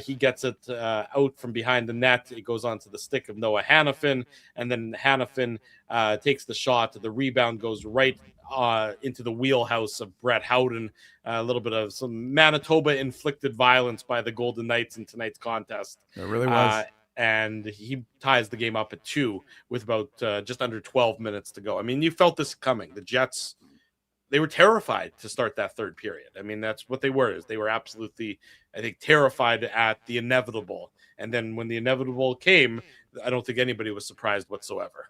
He gets it out from behind the net. It goes onto the stick of Noah Hannafin. And then Hannafin takes the shot. The rebound goes right into the wheelhouse of Brett Howden. A little bit of some Manitoba-inflicted violence by the Golden Knights in tonight's contest. It really was. And he ties the game up at 2 with about just under 12 minutes to go. I mean, you felt this coming. The Jets, they were terrified to start that third period. I mean, that's what they were. They were absolutely, I think, terrified at the inevitable. And then when the inevitable came, I don't think anybody was surprised whatsoever.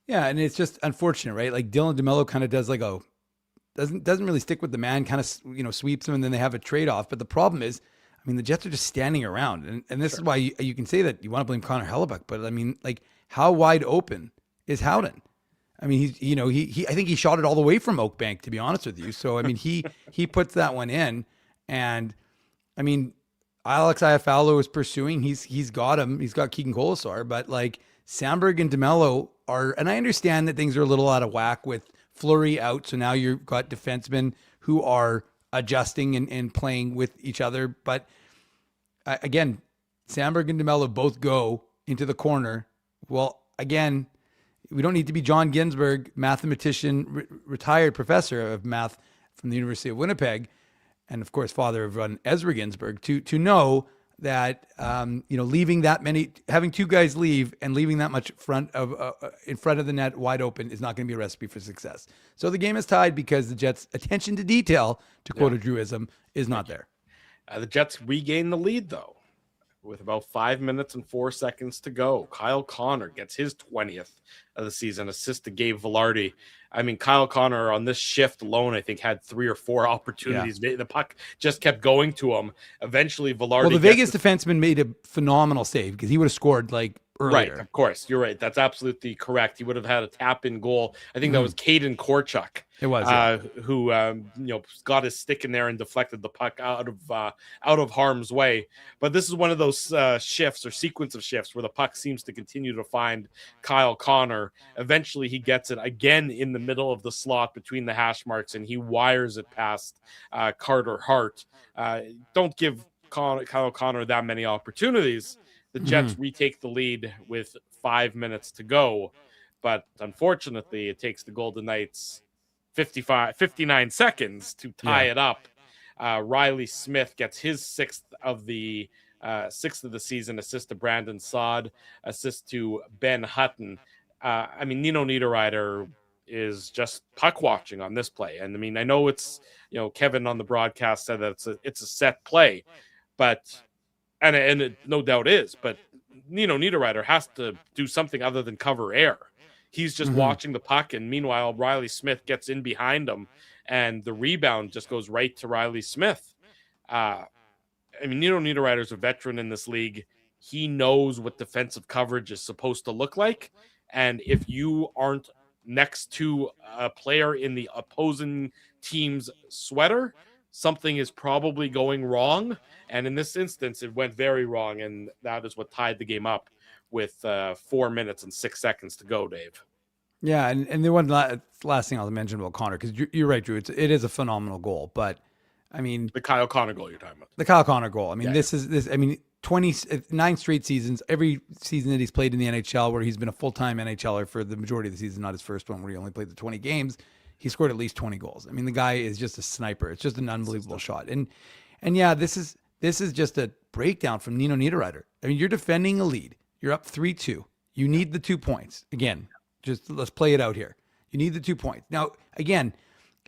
Yeah, and it's just unfortunate, right? Like Dylan DeMello kind of does doesn't really stick with the man, kind of sweeps him, and then they have a trade-off. But the problem is, I mean, the Jets are just standing around, and this is why you can say that you want to blame Connor Hellebuck, but I mean, like, how wide open is Howden? I mean, I think he shot it all the way from Oakbank, to be honest with you. So I mean, he puts that one in, and I mean, Alex Iafallo is pursuing. He's got him. He's got Keegan Colasar, but like Sandberg and DeMello are, and I understand that things are a little out of whack with Fleury out, so now you've got defensemen who are adjusting and playing with each other, but again, Sandberg and DeMello both go into the corner. Well, again, we don't need to be John Ginsberg, mathematician, retired professor of math from the University of Winnipeg, and of course, father of one Ezra Ginsberg, to know that leaving that many, having 2 guys leave and leaving that much in front of the net wide open is not going to be a recipe for success. So the game is tied because the Jets' attention to detail, to quote a Drewism, is not there. The Jets regain the lead, though, with about 5 minutes and 4 seconds to go. Kyle Connor gets his 20th of the season, assist to Gabe Velarde. I mean, Kyle Connor on this shift alone, I think, had 3 or 4 opportunities. The puck just kept going to him. Eventually, Velarde. Well, the Vegas defenseman made a phenomenal save because he would have scored like earlier. Right, of course. You're right. That's absolutely correct. He would have had a tap-in goal. I think that was Caden Korchuk. It was, who got his stick in there and deflected the puck out of harm's way. But this is one of those shifts or sequence of shifts where the puck seems to continue to find Kyle Connor. Eventually, he gets it again in the middle of the slot between the hash marks, and he wires it past Carter Hart. Don't give Kyle Connor that many opportunities. The Jets retake the lead with 5 minutes to go, but unfortunately, it takes the Golden Knights 59 seconds to tie it up. Riley Smith gets his sixth of the season, assist to Brandon Saad, assist to Ben Hutton. I mean, Nino Niederreiter is just puck watching on this play, and I mean, I know it's Kevin on the broadcast said that it's a set play, but. And it no doubt is, but Nino Niederreiter has to do something other than cover air. He's just watching the puck, and meanwhile, Riley Smith gets in behind him, and the rebound just goes right to Riley Smith. I mean, Nino Niederreiter's a veteran in this league. He knows what defensive coverage is supposed to look like, and if you aren't next to a player in the opposing team's sweater, something is probably going wrong. And in this instance, it went very wrong. And that is what tied the game up with 4 minutes and 6 seconds to go, Dave. Yeah. And the one last thing I'll mention about Connor, because you're right, Drew, it is a phenomenal goal. But I mean, the Kyle Connor goal you're talking about. The Kyle Connor goal. I mean, I mean, 29 straight seasons, every season that he's played in the NHL where he's been a full-time NHLer for the majority of the season, not his first one where he only played the 20 games. He scored at least 20 goals. I mean, the guy is just a sniper. It's just an unbelievable shot. And yeah, this is just a breakdown from Nino Niederreiter. I mean, you're defending a lead. You're up 3-2. You need the 2 points. Again, just let's play it out here. You need the 2 points. Now, again,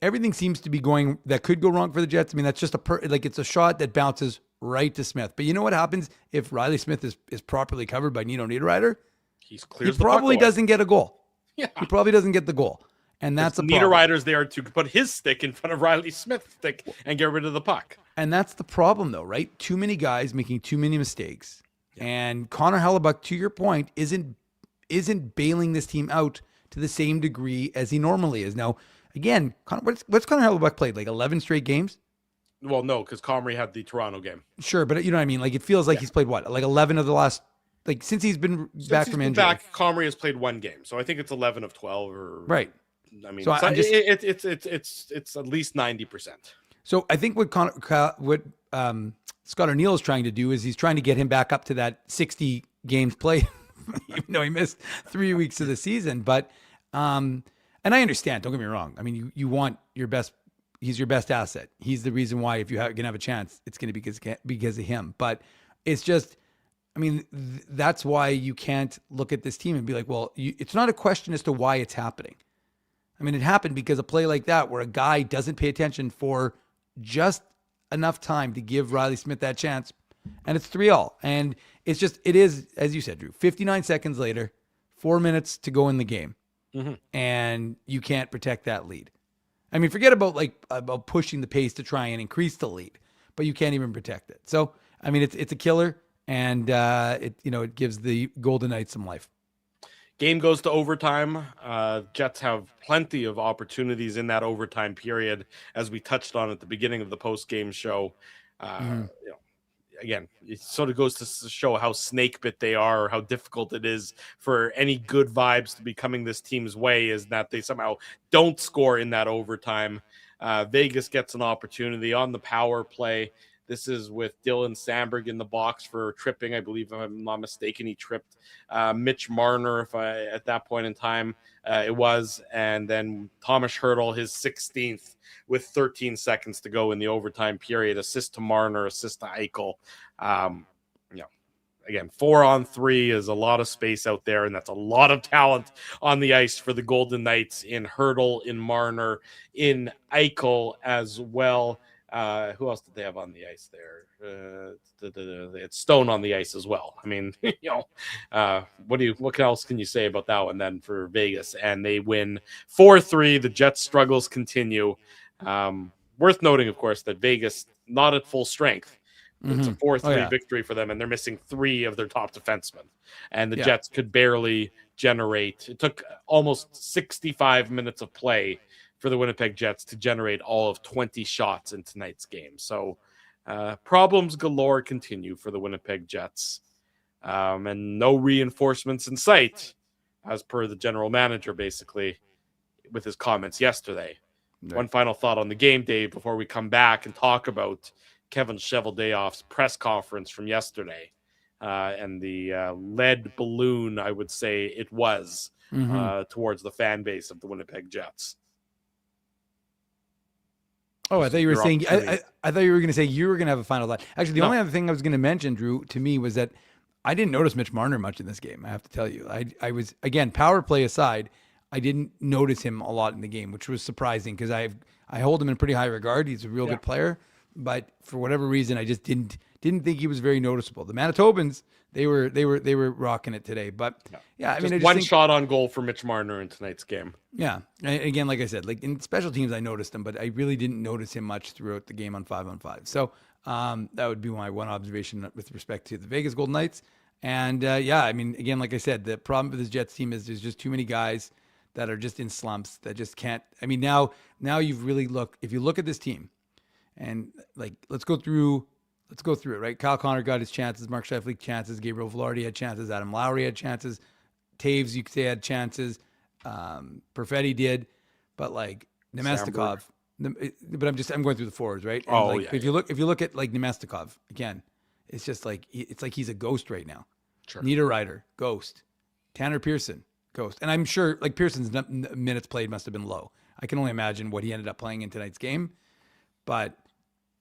everything seems to be going that could go wrong for the Jets. I mean, that's just it's a shot that bounces right to Smith. But you know what happens if Riley Smith is properly covered by Nino Niederreiter? He probably doesn't get a goal. Yeah. He probably doesn't get the goal. And that's the problem. Niederreiter's there to put his stick in front of Riley Smith's stick and get rid of the puck. And that's the problem, though, right? Too many guys making too many mistakes. Yeah. And Connor Hellebuyck, to your point, isn't bailing this team out to the same degree as he normally is. Now, again, what's Connor Hellebuyck played? Like 11 straight games? Well, no, because Comrie had the Toronto game. Sure, but you know what I mean? Like, it feels like he's played what? Like 11 of the last... Like, since he's been back from injury. Comrie has played 1 game. So I think it's 11 of 12 or... Right. I mean, so it's at least 90%. So I think what Scott Arneal is trying to do is he's trying to get him back up to that 60 games played, even though he missed 3 weeks of the season. But and I understand. Don't get me wrong. I mean, you want your best. He's your best asset. He's the reason why if you can have a chance, it's going to be because of him. But it's just. I mean, that's why you can't look at this team and be like, well, it's not a question as to why it's happening. I mean, it happened because a play like that where a guy doesn't pay attention for just enough time to give Riley Smith that chance, and it's 3-3. And it is, as you said, Drew, 59 seconds later, 4 minutes to go in the game, and you can't protect that lead. I mean, forget about pushing the pace to try and increase the lead, but you can't even protect it. So, I mean, it's a killer, and it gives the Golden Knights some life. Game goes to overtime. Jets have plenty of opportunities in that overtime period, as we touched on at the beginning of the post-game show. Again, it sort of goes to show how snake bit they are, or how difficult it is for any good vibes to be coming this team's way, is that they somehow don't score in that overtime. Vegas gets an opportunity on the power play. This is with Dylan Sandberg in the box for tripping. I believe, if I'm not mistaken, he tripped Mitch Marner at that point in time it was. And then Thomas Hertl, his 16th with 13 seconds to go in the overtime period. Assist to Marner, assist to Eichel. Again, 4-on-3 is a lot of space out there, and that's a lot of talent on the ice for the Golden Knights in Hertl, in Marner, in Eichel as well. Who else did they have on the ice there? They had Stone on the ice as well. I mean, what else can you say about that one then for Vegas? And they win 4-3. The Jets' struggles continue. Worth noting, of course, that Vegas not at full strength. It's a 4-3 victory for them, and they're missing 3 of their top defensemen. And the Jets could barely generate. It took almost 65 minutes of play for the Winnipeg Jets to generate all of 20 shots in tonight's game. So problems galore continue for the Winnipeg Jets. And no reinforcements in sight, as per the general manager, basically, with his comments yesterday. Right. One final thought on the game, Dave, before we come back and talk about Kevin Cheveldayoff's press conference from yesterday and the lead balloon, I would say it was, towards the fan base of the Winnipeg Jets. Oh, I thought you were saying. I thought you were going to say you were going to have a final thought. Actually, the only other thing I was going to mention, Drew, to me was that I didn't notice Mitch Marner much in this game. I have to tell you, I was, again, power play aside, I didn't notice him a lot in the game, which was surprising because I hold him in pretty high regard. He's a real good player, but for whatever reason, I just didn't think he was very noticeable. The Manitobans, they were rocking it today, but I mean, just one shot on goal for Mitch Marner in tonight's game. Yeah, and again, like I said, like in special teams, I noticed him, but I really didn't notice him much throughout the game on 5-on-5. So that would be my one observation with respect to the Vegas Golden Knights. And I mean, again, like I said, the problem with this Jets team is there's just too many guys that are just in slumps that just can't. I mean, now you've really if you look at this team, and like let's go through it, right? Kyle Connor got his chances, Mark Scheifele chances, Gabriel Velarde had chances, Adam Lowry had chances, Taves, you could say, had chances, Perfetti did, but like Nemestikov, but I'm going through the forwards, right? And if you look at like Nemestikov again, it's just like he's a ghost right now. Sure. Niederreiter, ghost. Tanner Pearson, ghost. And I'm sure like Pearson's minutes played must have been low. I can only imagine what he ended up playing in tonight's game, but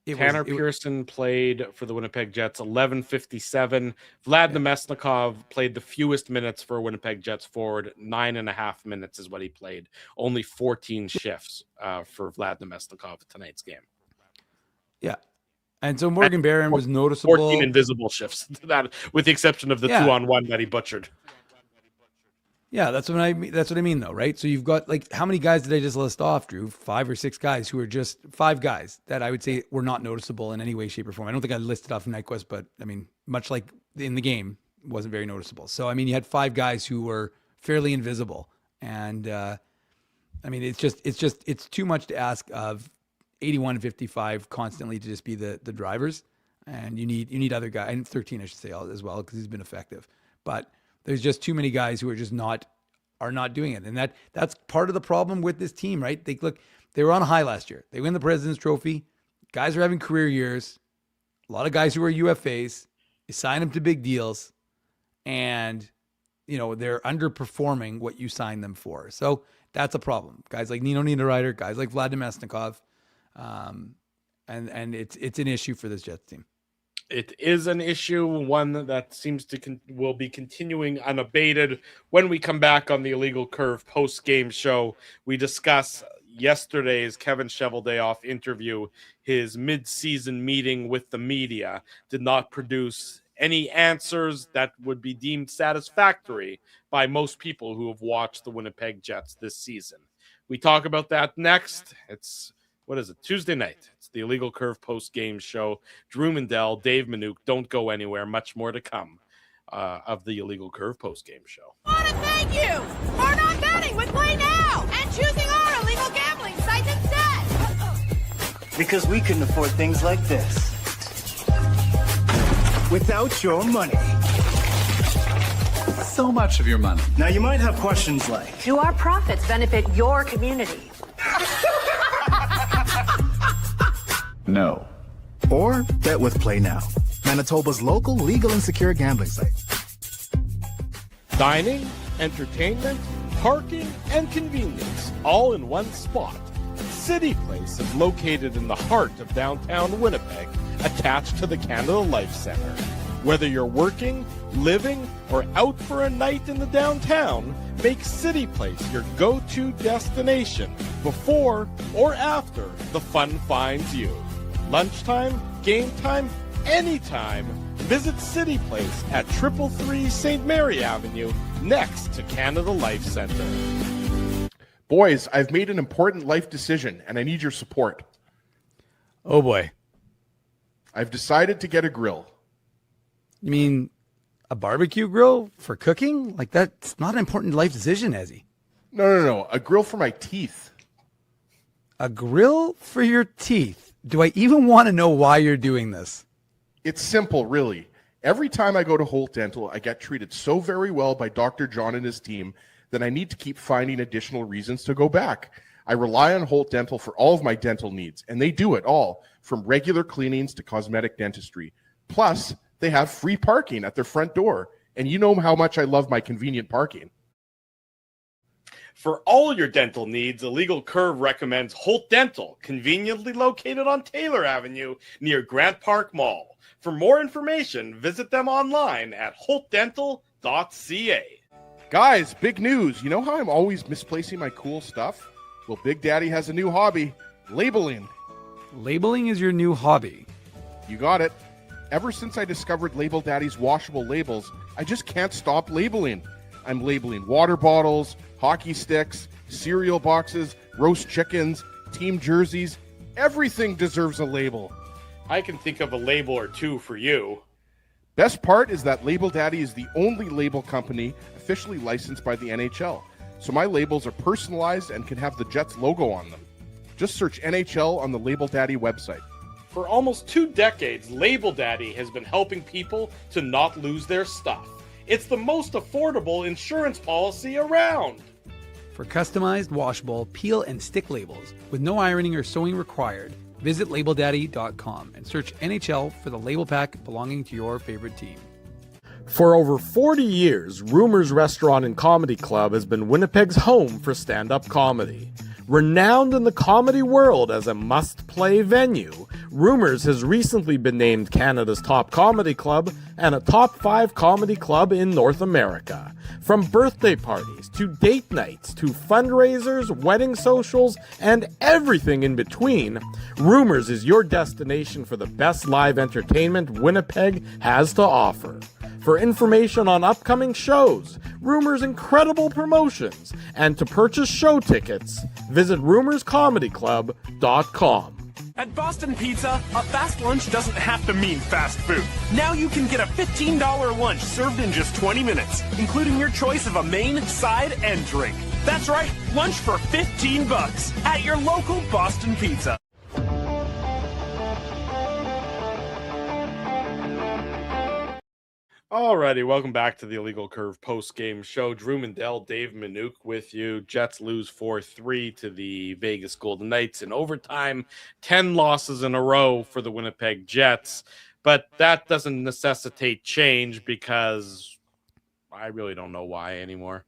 Tanner Pearson played for the Winnipeg Jets 11:57. Vlad Nemestikov played the fewest minutes for a Winnipeg Jets forward. 9.5 minutes is what he played. Only 14 shifts for Vlad Nemestikov tonight's game. Yeah. And so Morgan Barron was noticeable. 14 invisible shifts, that with the exception of the 2-on-1 that he butchered. Yeah, that's what I mean, though, right? So you've got, like, how many guys did I just list off, Drew? 5 or 6 guys who are just 5 guys that I would say were not noticeable in any way, shape, or form. I don't think I listed off Nyquist, but I mean, much like in the game, wasn't very noticeable. So I mean, you had 5 guys who were fairly invisible, and I mean, it's too much to ask of 81 and 55 constantly to just be the drivers, and you need other guys, and 13 I should say as well, because he's been effective, but there's just too many guys who are just not doing it. And that's part of the problem with this team, right? They were on a high last year. They win the President's Trophy. Guys are having career years. A lot of guys who are UFAs. You sign them to big deals. And, they're underperforming what you sign them for. So that's a problem. Guys like Nino Niederreiter, guys like Vlad Nemestikov. And it's an issue for this Jets team. It is an issue, one that seems to will be continuing unabated. When we come back on the Illegal Curve post-game show, we discuss yesterday's Kevin Cheveldayoff interview. His mid-season meeting with the media did not produce any answers that would be deemed satisfactory by most people who have watched the Winnipeg Jets this season. We talk about that next. It's Tuesday night. It's the Illegal Curve post-game show. Drew Mandel, Dave Manouk, don't go anywhere. Much more to come of the Illegal Curve post-game show. I want to thank you for not betting with Play Now and choosing our illegal gambling site instead. Because we couldn't afford things like this without your money. So much of your money. Now you might have questions like, do our profits benefit your community? No. Or bet with Play Now, Manitoba's local legal and secure gambling site. Dining, entertainment, parking, and convenience, all in one spot. City Place is located in the heart of downtown Winnipeg, attached to the Canada Life Center. Whether you're working, living, or out for a night in the downtown, make City Place your go-to destination before or after the fun finds you. Lunchtime, game time, anytime. Visit City Place at 333 St. Mary Avenue, next to Canada Life Centre. Boys, I've made an important life decision, and I need your support. Oh boy. I've decided to get a grill. You mean a barbecue grill for cooking? Like, that's not an important life decision, Ezzy. No. A grill for my teeth. A grill for your teeth? Do I even want to know why you're doing this? It's simple, really. Every time I go to Holt Dental, I get treated so very well by Dr. John and his team that I need to keep finding additional reasons to go back. I rely on Holt Dental for all of my dental needs, and they do it all, from regular cleanings to cosmetic dentistry. Plus, they have free parking at their front door, and you know how much I love my convenient parking. For all your dental needs, Illegal Curve recommends Holt Dental, conveniently located on Taylor Avenue near Grant Park Mall. For more information, visit them online at holtdental.ca. Guys, big news. You know how I'm always misplacing my cool stuff? Well, Big Daddy has a new hobby, labeling. Labeling is your new hobby. You got it. Ever since I discovered Label Daddy's washable labels, I just can't stop labeling. I'm labeling water bottles, hockey sticks, cereal boxes, roast chickens, team jerseys. Everything deserves a label. I can think of a label or two for you. Best part is that Label Daddy is the only label company officially licensed by the NHL. So my labels are personalized and can have the Jets logo on them. Just search NHL on the Label Daddy website. For almost 2 decades, Label Daddy has been helping people to not lose their stuff. It's the most affordable insurance policy around. For customized, washable, peel and stick labels with no ironing or sewing required, visit labeldaddy.com and search NHL for the label pack belonging to your favorite team. For over 40 years, Rumors Restaurant and Comedy Club has been Winnipeg's home for stand-up comedy. Renowned in the comedy world as a must-play venue, Rumors has recently been named Canada's top comedy club and a top 5 comedy club in North America. From birthday parties to date nights to fundraisers, wedding socials, and everything in between, Rumors is your destination for the best live entertainment Winnipeg has to offer. For information on upcoming shows, Rumors' incredible promotions, and to purchase show tickets, visit rumorscomedyclub.com. At Boston Pizza, a fast lunch doesn't have to mean fast food. Now you can get a $15 lunch served in just 20 minutes, including your choice of a main, side, and drink. That's right, lunch for $15 at your local Boston Pizza. Alrighty, welcome back to the Illegal Curve post-game show. Drew Mandel, Dave Manouk with you. Jets lose 4-3 to the Vegas Golden Knights in overtime. 10 losses in a row for the Winnipeg Jets. But that doesn't necessitate change because I really don't know why anymore.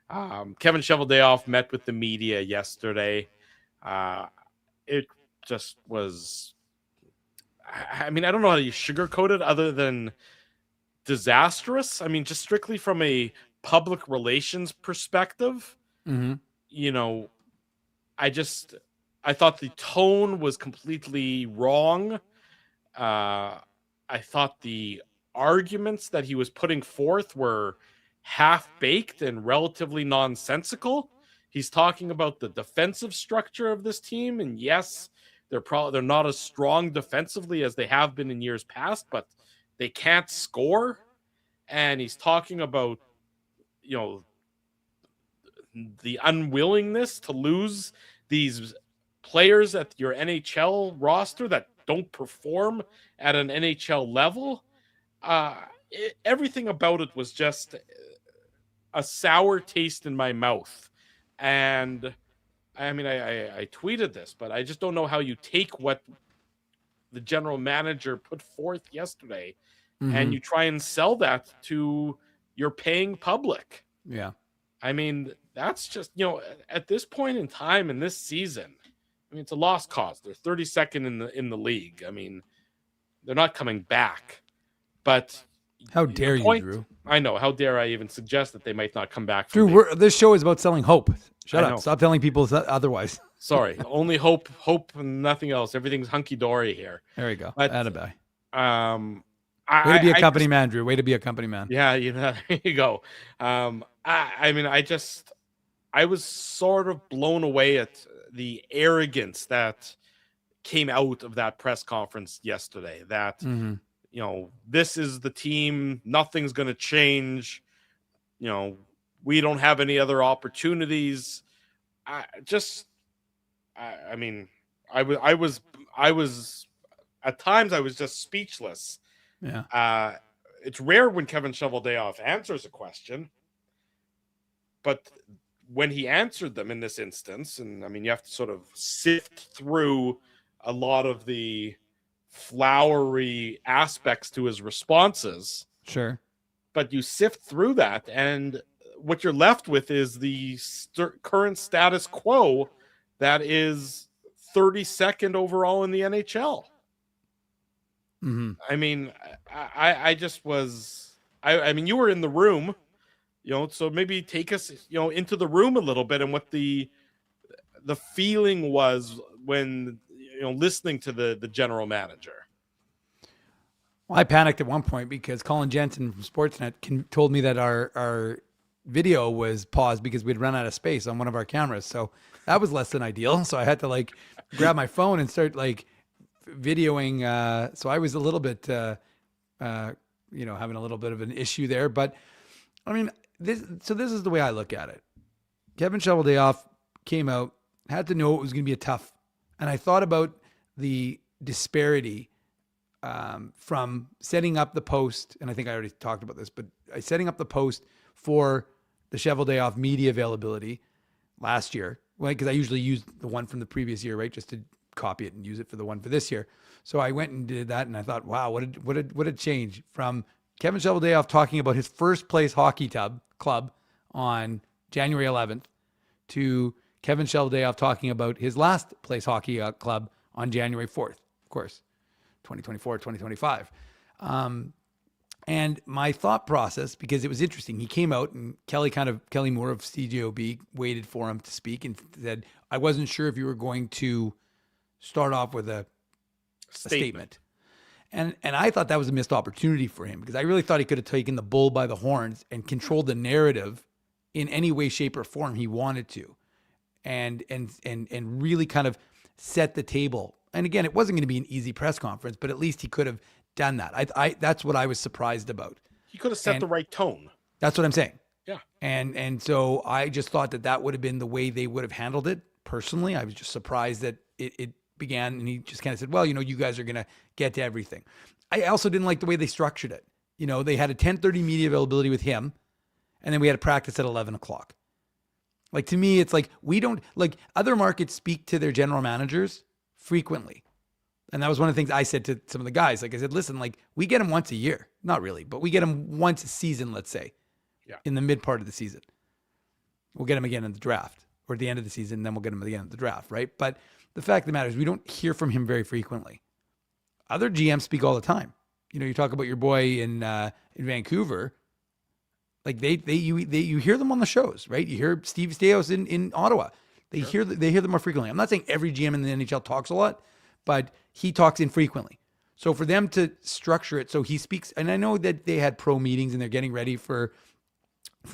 Kevin Cheveldayoff met with the media yesterday. It just was... I mean, I don't know how you sugarcoat it other than... disastrous. I mean, just strictly from a public relations perspective, you know, I thought the tone was completely wrong. I thought the arguments that he was putting forth were half-baked and relatively nonsensical. He's talking about the defensive structure of this team, and yes, they're not as strong defensively as they have been in years past, but they can't score. And he's talking about, you know, the unwillingness to lose these players at your NHL roster that don't perform at an NHL level. Everything about it was just a sour taste in my mouth. And I mean, I tweeted this, but I just don't know how you take what the general manager put forth yesterday and you try and sell that to your paying public. Yeah. I mean, that's just, you know, at this point in time in this season, I mean, it's a lost cause. They're 32nd in the league. I mean, they're not coming back. But how dare you, Drew? I know. How dare I even suggest that they might not come back? Drew, this show is about selling hope. Shut up. Stop telling people otherwise. Sorry, only hope, and nothing else. Everything's hunky dory here. There you go. But, Attaboy. Way to be a company man, Drew. Way to be a company man. Yeah, there you go. I mean, I was sort of blown away at the arrogance that came out of that press conference yesterday. That this is the team. Nothing's going to change. We don't have any other opportunities. I was at times I was just speechless. Yeah. It's rare when Kevin Cheveldayoff answers a question, but when he answered them in this instance, and I mean, you have to sort of sift through a lot of the flowery aspects to his responses. Sure. But you sift through that, and what you're left with is the current status quo that is 32nd overall in the NHL. Mm-hmm. I mean, I just was. I mean, you were in the room, so maybe take us, into the room a little bit and what the feeling was when listening to the general manager. Well, I panicked at one point because Colin Jensen from Sportsnet told me that our video was paused because we'd run out of space on one of our cameras. So that was less than ideal. So I had to grab my phone and start videoing. So I was a little bit, having a little bit of an issue there. But I mean, this is the way I look at it. Kevin Cheveldayoff came out, had to know it was going to be a tough. And I thought about the disparity from setting up the post, and I think I already talked about this, but setting up the post for the Cheveldayoff media availability last year, because I usually use the one from the previous year, right, just to copy it and use it for the one for this year. So I went and did that, and I thought, wow, what a change from Kevin Cheveldayoff talking about his first place hockey club on January 11th to Kevin Cheveldayoff talking about his last place hockey club on January 4th, of course, 2024, 2025. And my thought process, because it was interesting, he came out and Kelly Moore of CJOB waited for him to speak and said, I wasn't sure if you were going to start off with a statement. And I thought that was a missed opportunity for him, because I really thought he could have taken the bull by the horns and controlled the narrative in any way, shape, or form he wanted to. And really kind of set the table. And again, it wasn't going to be an easy press conference, but at least he could have done that. That's what I was surprised about. He could have set the right tone. That's what I'm saying. Yeah. And so I just thought that would have been the way they would have handled it. Personally, I was just surprised that it began, and he just kind of said, well, you guys are going to get to everything. I also didn't like the way they structured it. They had a 10:30 media availability with him, and then we had a practice at 11 o'clock. To me, it's we don't, other markets speak to their general managers frequently. And that was one of the things I said to some of the guys. I said, listen, we get them once a year. Not really, but we get them once a season, let's say, in the mid part of the season. We'll get them again in the draft, or at the end of the season, then we'll get them again in the draft, right? But the fact of the matter is we don't hear from him very frequently. Other GMs speak all the time. You talk about your boy in Vancouver. You hear them on the shows, right? You hear Steve Staios in Ottawa. They hear them more frequently. I'm not saying every GM in the NHL talks a lot, but he talks infrequently. So for them to structure it so he speaks, and I know that they had pro meetings and they're getting ready for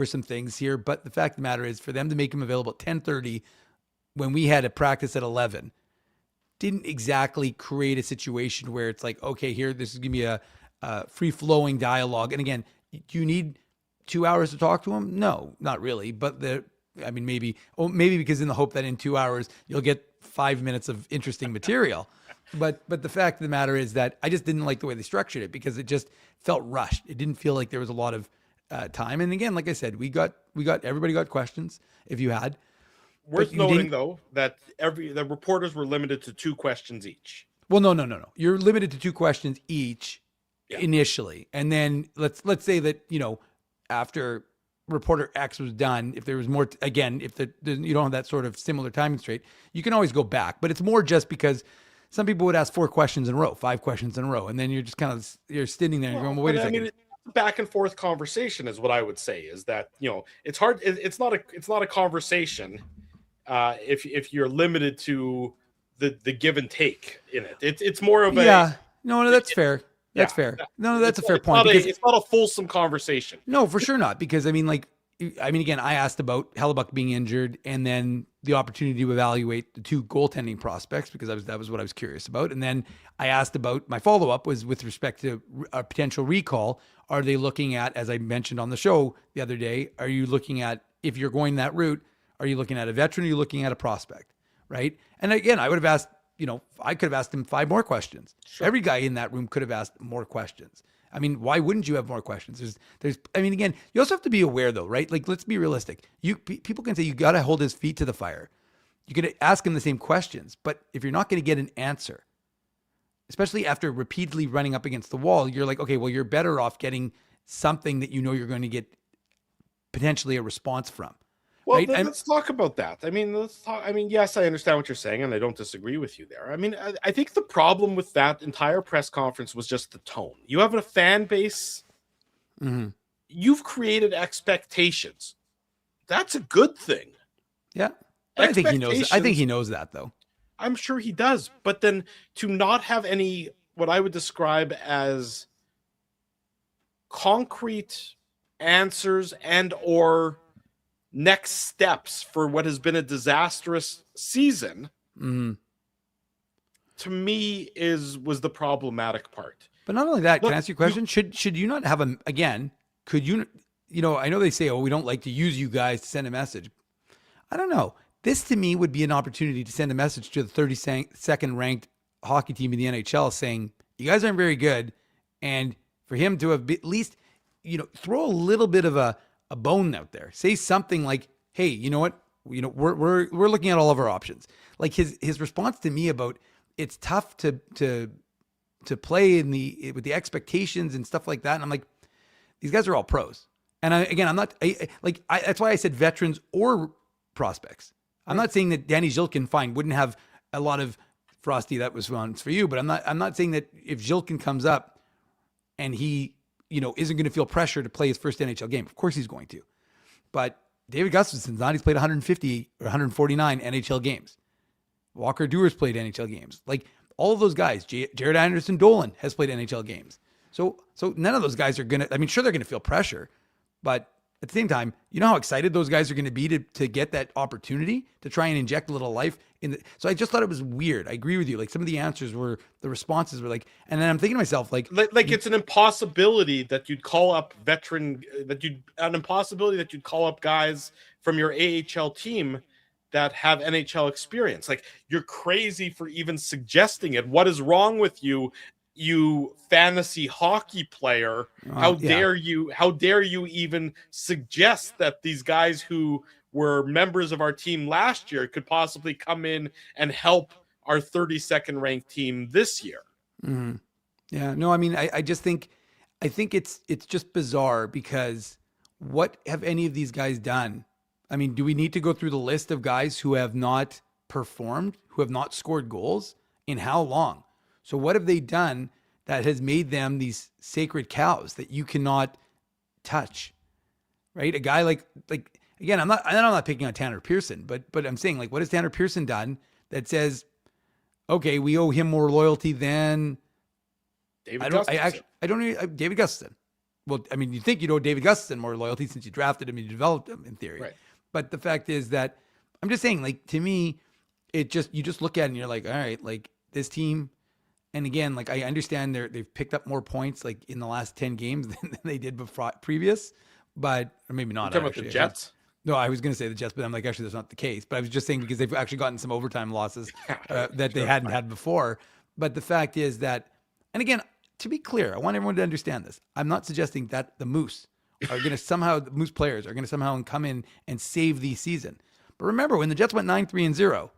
some things here, but the fact of the matter is for them to make him available at 10:30 when we had a practice at 11 didn't exactly create a situation where it's okay, here, this is going to be a free-flowing dialogue. And again, do you need 2 hours to talk to him? No, not really. But maybe because in the hope that in 2 hours you'll get 5 minutes of interesting material. But the fact of the matter is that I just didn't like the way they structured it, because it just felt rushed. It didn't feel like there was a lot of time. And again, like I said, everybody got questions if you had. Worth noting, though, that the reporters were limited to 2 questions each. Well, no. You're limited to 2 questions each initially. And then let's say that, after reporter X was done, if there was more, again, if you don't have that sort of similar time constraint, you can always go back. But it's more just because some people would ask 4 questions in a row, 5 questions in a row. And then you're just you're sitting there and you're going, well, wait a second. Back and forth conversation is what I would say, is that, it's hard. It's not a conversation if you're limited to the give and take in it. It's more of a No, that's fair. That's fair. No, that's a fair point. It's not a fulsome conversation. No, for sure not. Because again, I asked about Hellebuck being injured and then the opportunity to evaluate the two goaltending prospects because that was what I was curious about. And then I asked about my follow-up was with respect to a potential recall. Are they looking at, as I mentioned on the show the other day, are you looking at, if you're going that route, are you looking at a veteran or are you looking at a prospect, right? And again, I would have asked, I could have asked him 5 more questions. Sure. Every guy in that room could have asked more questions. I mean, why wouldn't you have more questions? Again, you also have to be aware though, right? Like, let's be realistic. People can say you got to hold his feet to the fire. You can ask him the same questions, but if you're not going to get an answer, especially after repeatedly running up against the wall, you're like, okay, well, you're better off getting something that you're going to get potentially a response from. Well, right? let's talk about that. Yes, I understand what you're saying, and I don't disagree with you there. I think the problem with that entire press conference was just the tone. You have a fan base. Mm-hmm. You've created expectations. That's a good thing. Yeah. I think he knows. I think he knows that, though. I'm sure he does. But then to not have any, what I would describe as concrete answers and or next steps for what has been a disastrous season, to me was the problematic part. But not only that, can I ask you a question? Should you not have could you, I know they say, we don't like to use you guys to send a message. I don't know. This to me would be an opportunity to send a message to the 32nd ranked hockey team in the NHL saying, you guys aren't very good. And for him to have at least, throw a little bit of a bone out there. Say something like, hey, you know what? We're looking at all of our options. Like his response to me about it's tough to play with the expectations and stuff like that. And I'm like, these guys are all pros. And that's why I said veterans or prospects. I'm not saying that Danny Zhilkin wouldn't have a lot of Frosty. That was one for you, but I'm not saying that if Zhilkin comes up and he, isn't going to feel pressure to play his first NHL game. Of course he's going to. But David Gustafson's not. He's played 150 or 149 NHL games. Walker Duehr's played NHL games. Like all of those guys, Jared Anderson Dolan has played NHL games. So none of those guys are going to, sure they're going to feel pressure, but at the same time, you know how excited those guys are going to be to get that opportunity to try and inject a little life in the. So I just thought it was weird. I agree with you. Like some of the responses were like, and then I'm thinking to myself, like it's an impossibility that you'd call up guys from your AHL team that have NHL experience. Like you're crazy for even suggesting it. What is wrong with you? You fantasy hockey player, how dare you even suggest that these guys who were members of our team last year could possibly come in and help our 32nd ranked team this year? Mm-hmm. Yeah, no, I just think it's just bizarre because what have any of these guys done? Do we need to go through the list of guys who have not performed, who have not scored goals in how long? So what have they done that has made them these sacred cows that you cannot touch, right? A guy like again, I'm not picking on Tanner Pearson, but I'm saying like, what has Tanner Pearson done that says, okay, we owe him more loyalty than David Gustafson? I don't know David Gustafson. Well, you think you'd owe David Gustafson more loyalty since you drafted him and you developed him in theory, right? But the fact is that I'm just saying, like to me, you just look at it and you're like, all right, like this team. And again, like I understand they've picked up more points like in the last 10 games than they did previous, but or maybe not. You're talking about the Jets? No, I was going to say the Jets, but I'm like, actually, that's not the case. But I was just saying because they've actually gotten some overtime losses that they hadn't had before. But the fact is that, and again, to be clear, I want everyone to understand this. I'm not suggesting that the Moose are going to the Moose players are going to somehow come in and save the season. But remember, when the Jets went 9-3-0,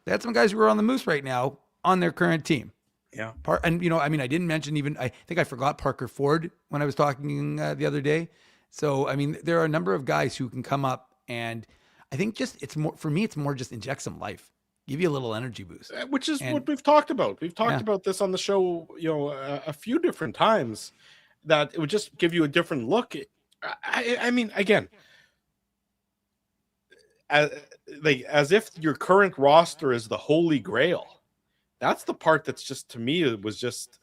they had some guys who are on the Moose right now on their current team. Yeah. And, I didn't mention I think I forgot Parker Ford when I was talking the other day. So, there are a number of guys who can come up and I think it's more just inject some life, give you a little energy boost. Which is what we've talked about. We've talked about this on the show, a few different times that it would just give you a different look. Again, as if your current roster is the holy grail. That's the part that's just, to me, it was just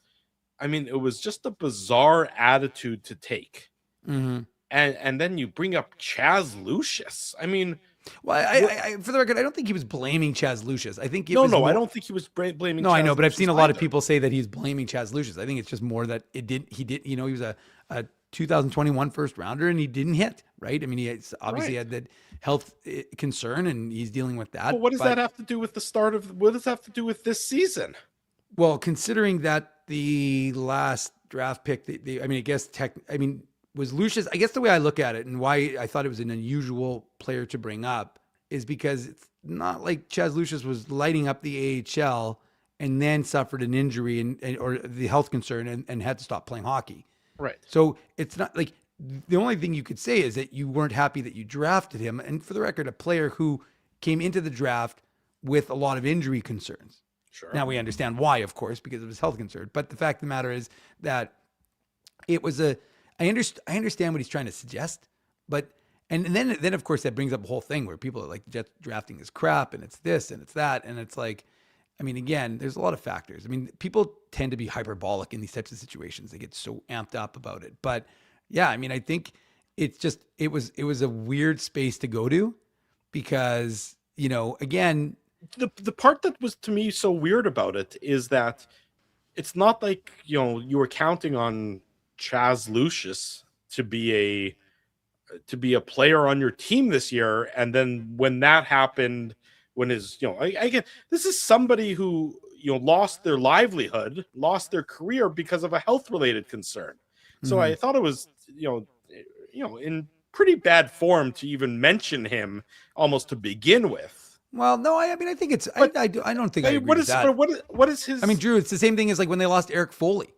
a bizarre attitude to take. Mm-hmm. And then you bring up Chaz Lucius. I mean, well, I for the record, I don't think he was blaming Chaz Lucius. I think I don't think he was blaming. No, Chaz I know, but I've Lucius seen a lot of either. people say that he's blaming Chaz Lucius. I think it's just more that he did. He was a 2021 first rounder and he didn't hit, right? I mean, he obviously had that health concern and he's dealing with that. Well, what does that have to do with what does that have to do with this season? Well, considering that the last draft pick, was Lucius. I guess the way I look at it and why I thought it was an unusual player to bring up is because it's not like Chaz Lucius was lighting up the AHL and then suffered an injury or the health concern and had to stop playing hockey. Right. So it's not like the only thing you could say is that you weren't happy that you drafted him. And for the record, a player who came into the draft with a lot of injury concerns. Sure. Now we understand why, of course, because of his health concern. But the fact of the matter is that it was I understand what he's trying to suggest, but and then of course that brings up a whole thing where people are like, Jets drafting is crap and it's this and it's that. And it's like, I mean, again, there's a lot of factors. I mean, people tend to be hyperbolic in these types of situations. They get so amped up about it. But yeah, I mean, I think it was a weird space to go to because, again, the part that was to me so weird about it is that it's not like, you were counting on Chaz Lucius to be a player on your team this year. And then when that happened, when his, again, this is somebody who, lost their livelihood, lost their career because of a health related concern. So I thought it was, in pretty bad form to even mention him almost to begin with. Well, no, I think it's, I don't think I agree with that. What is his? I mean, Drew, it's the same thing as like when they lost Eric Foley.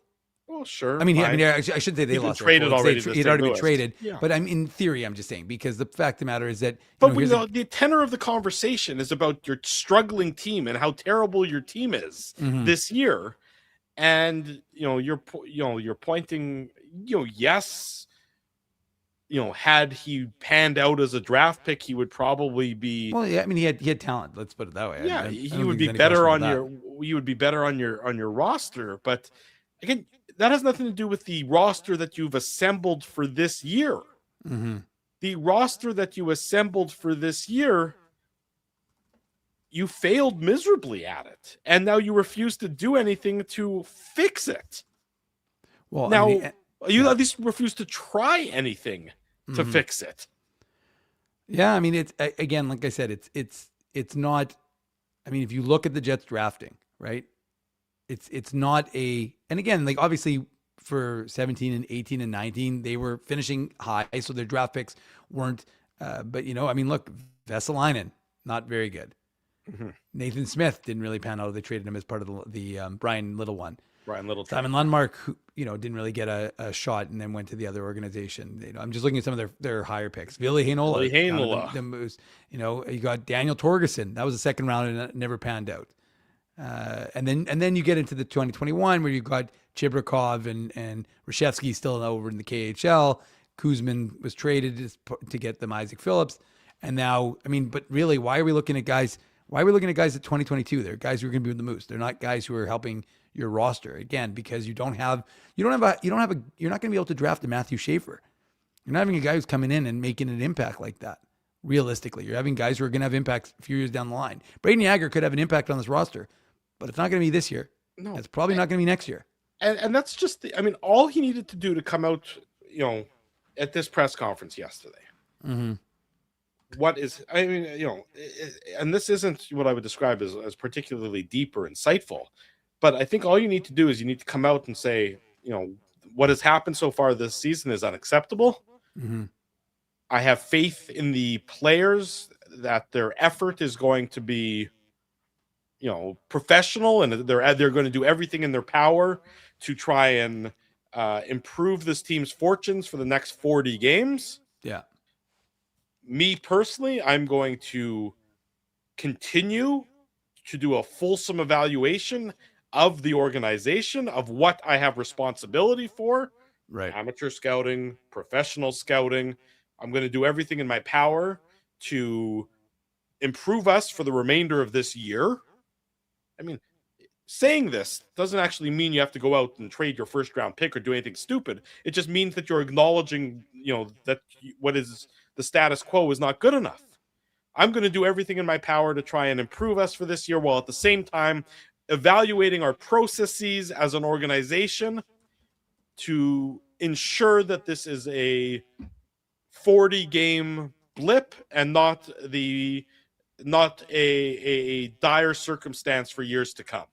Well, sure. I shouldn't say they lost. Traded already. He'd already been traded. Yeah. But in theory, I'm just saying because the fact of the matter is that. But the tenor of the conversation is about your struggling team and how terrible your team is this year, and you're pointing. Yes. Had he panned out as a draft pick, he would probably be. Well, yeah. I mean, he had talent. Let's put it that way. Yeah, he would be better on your. You would be better on your roster, but again. That has nothing to do with the roster that you've assembled for this year. Mm-hmm. The roster that you assembled for this year, you failed miserably at it. And now you refuse to do anything to fix it. Well, now, you at least refuse to try anything to fix it. Yeah, I mean, it's again, like I said, it's not. I mean, if you look at the Jets drafting, right? It's not and again, like obviously for 17 and 18 and 19, they were finishing high, so their draft picks weren't. But I mean, look, Vesalainen, not very good. Mm-hmm. Nathan Smith didn't really pan out. They traded him as part of the Brian Little one. Brian Little. Simon Lundmark, who didn't really get a shot and then went to the other organization. I'm just looking at some of their higher picks. Ville Heinola. The moves. You got Daniel Torgerson. That was a second round and it never panned out. And then you get into the 2021 where you got Chibrikov and Reshevsky still over in the KHL. Kuzman was traded to get them Isaac Phillips. And now, I mean, but really, why are we looking at guys? Why are we looking at guys at 2022? They're guys who are going to be with the Moose. They're not guys who are helping your roster again, because you're not going to be able to draft a Matthew Schaefer. You're not having a guy who's coming in and making an impact like that. Realistically, you're having guys who are going to have impacts a few years down the line. Braden Yager could have an impact on this roster, but it's not going to be this year. No, it's probably not going to be next year. And that's just, all he needed to do to come out, at this press conference yesterday. Mm-hmm. And this isn't what I would describe as particularly deep or insightful, but I think all you need to do is you need to come out and say, what has happened so far this season is unacceptable. Mm-hmm. I have faith in the players that their effort is going to be, professional, and they're going to do everything in their power to try and improve this team's fortunes for the next 40 games. Yeah. Me personally, I'm going to continue to do a fulsome evaluation of the organization, of what I have responsibility for. Right. Amateur scouting, professional scouting. I'm going to do everything in my power to improve us for the remainder of this year. I mean, saying this doesn't actually mean you have to go out and trade your first round pick or do anything stupid. It just means that you're acknowledging, that what is the status quo is not good enough. I'm going to do everything in my power to try and improve us for this year, while at the same time evaluating our processes as an organization to ensure that this is a 40-game blip and not a dire circumstance for years to come.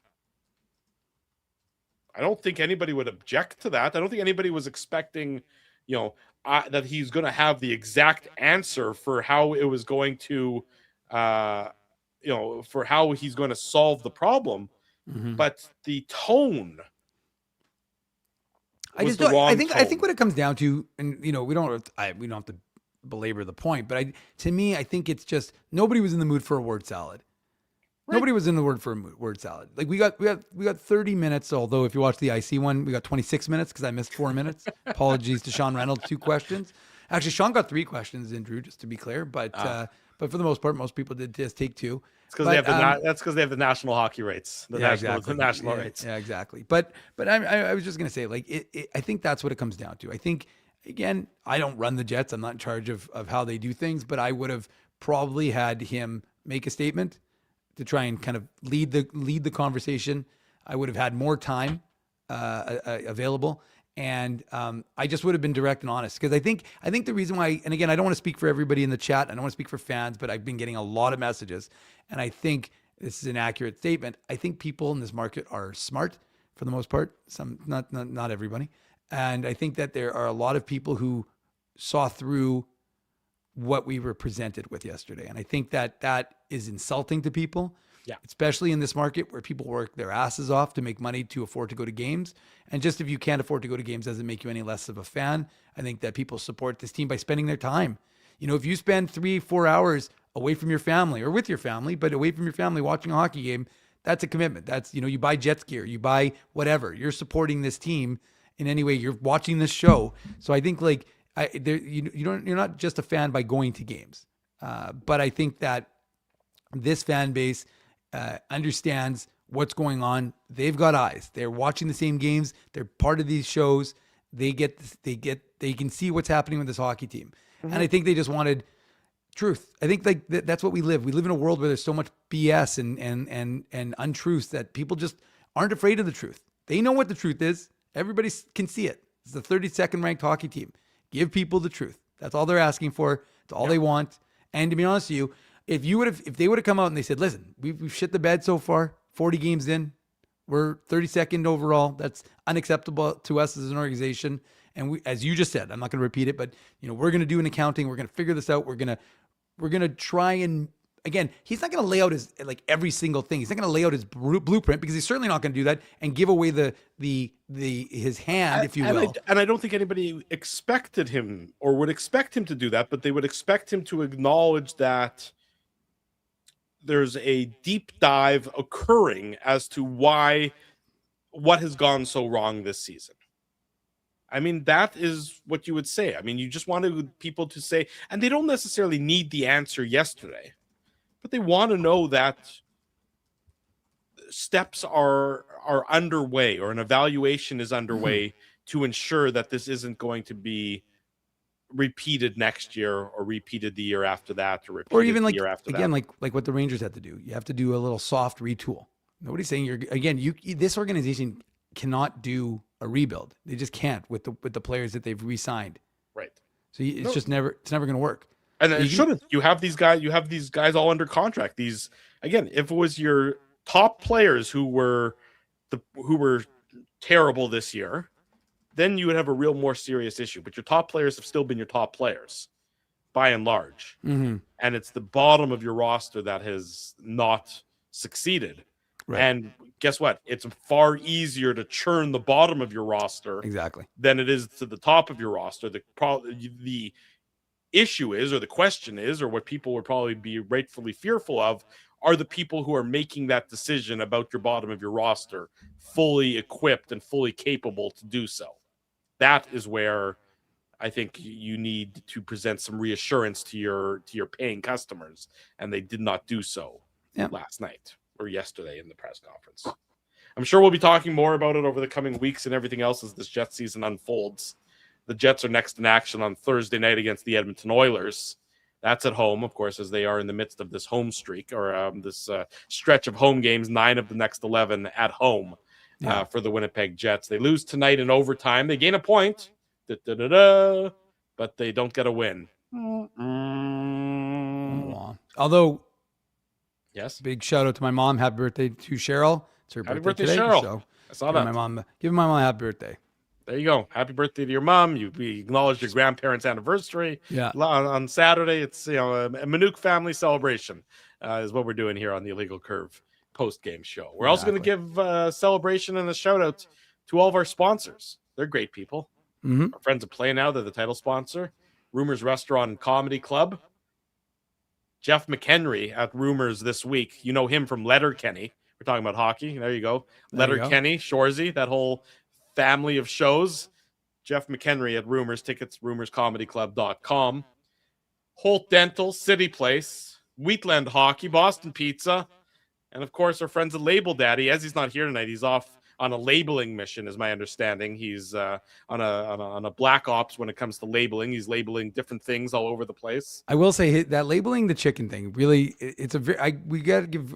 I don't think anybody would object to that. I don't think anybody was expecting, that he's going to have the exact answer for how it was going to, for how he's going to solve the problem. Mm-hmm. But the tone. I think what it comes down to, and we don't have to belabor the point, but to me, I think it's just nobody was in the mood for a word salad. Right. Nobody was in the mood for a word salad. Like we got 30 minutes. Although if you watch the IC one, we got 26 minutes because I missed 4 minutes. Apologies to Sean Reynolds. 2 questions. Actually, Sean got 3 questions in, Drew, just to be clear. But for the most part, most people did just take 2. That's because they have the national hockey rates. The national rates. Yeah, exactly. But I was just gonna say, I think that's what it comes down to. I think, again, I don't run the Jets. I'm not in charge of how they do things, but I would have probably had him make a statement to try and kind of lead the conversation. I would have had more time available, and I just would have been direct and honest, because I think the reason why, and again, I don't want to speak for everybody in the chat, I don't want to speak for fans, but I've been getting a lot of messages, and I think this is an accurate statement. I think people in this market are smart for the most part. Some, not everybody. And I think that there are a lot of people who saw through what we were presented with yesterday. And I think that is insulting to people, especially in this market where people work their asses off to make money to afford to go to games. And just if you can't afford to go to games doesn't make you any less of a fan. I think that people support this team by spending their time. If you spend 3-4 hours away from your family or with your family, but away from your family watching a hockey game, that's a commitment. That's, you buy Jets gear, you buy whatever. You're supporting this team in any way. You're watching this show. So I think you're not just a fan by going to games. But I think that this fan base understands what's going on. They've got eyes. They're watching the same games. They're part of these shows. They can see what's happening with this hockey team. Mm-hmm. And I think they just wanted truth. I think that's what we live. We live in a world where there's so much BS and untruths that people just aren't afraid of the truth. They know what the truth is. Everybody can see it. It's the 32nd ranked hockey team. Give people the truth. That's all they're asking for. It's all they want. And to be honest with you, if they would have come out and they said, listen, we've shit the bed so far, 40 games in, we're 32nd overall. That's unacceptable to us as an organization. And we, as you just said, I'm not going to repeat it, but we're going to do an accounting. We're going to figure this out. We're going to try and, again, he's not going to lay out his every single thing. He's not going to lay out his blueprint, because he's certainly not going to do that and give away his hand, if you will. And I don't think anybody expected him or would expect him to do that, but they would expect him to acknowledge that there's a deep dive occurring as to what has gone so wrong this season. I mean, that is what you would say. I mean, you just wanted people to say, and they don't necessarily need the answer yesterday, but they want to know that steps are underway, or an evaluation is underway to ensure that this isn't going to be repeated next year, or repeated the year after that, or even the year after again, that. like what the Rangers had to do. You have to do a little soft retool. Nobody's saying this organization cannot do a rebuild. They just can't with the players that they've re-signed. Right. So it's never going to work. And it shouldn't. You have these guys all under contract. These, again, if it was your top players who were terrible this year, then you would have a real more serious issue. But your top players have still been your top players, by and large. Mm-hmm. And it's the bottom of your roster that has not succeeded. Right. And guess what? It's far easier to churn the bottom of your roster than it is to the top of your roster. The issue is, or the question is, or what people would probably be rightfully fearful of, are the people who are making that decision about your bottom of your roster fully equipped and fully capable to do so. That is where I think you need to present some reassurance to your paying customers, and they did not do so last night or yesterday in the press conference. I'm sure we'll be talking more about it over the coming weeks and everything else as this Jets season unfolds. The Jets are next in action on Thursday night against the Edmonton Oilers. That's at home, of course, as they are in the midst of this home streak or this stretch of home games, 9 of the next 11 at home for the Winnipeg Jets. They lose tonight in overtime. They gain a point, but they don't get a win. Although, yes, big shout out to my mom. Happy birthday to Cheryl. It's her birthday today. Cheryl. So I saw that. Give my mom a happy birthday. There you go. Happy birthday to your mom. We acknowledged your grandparents' anniversary. Yeah. On Saturday, it's a Manouk family celebration is what we're doing here on the Illegal Curve post-game show. We're also going to give a celebration and a shout-out to all of our sponsors. They're great people. Mm-hmm. Our friends at Play Now, they're the title sponsor. Rumors Restaurant and Comedy Club. Jeff McHenry at Rumors this week. You know him from Letterkenny. We're talking about hockey. There you go. Letterkenny, Shoresy, that whole family of shows. Jeff McHenry at Rumors, tickets, rumorscomedyclub.com. Holt Dental, City Place, Wheatland Hockey, Boston Pizza, and of course our friends at Label Daddy. As he's not here tonight, he's off on a labeling mission, is my understanding. He's on a black ops when it comes to labeling. He's labeling different things all over the place. I will say that labeling the chicken thing really, it's a very.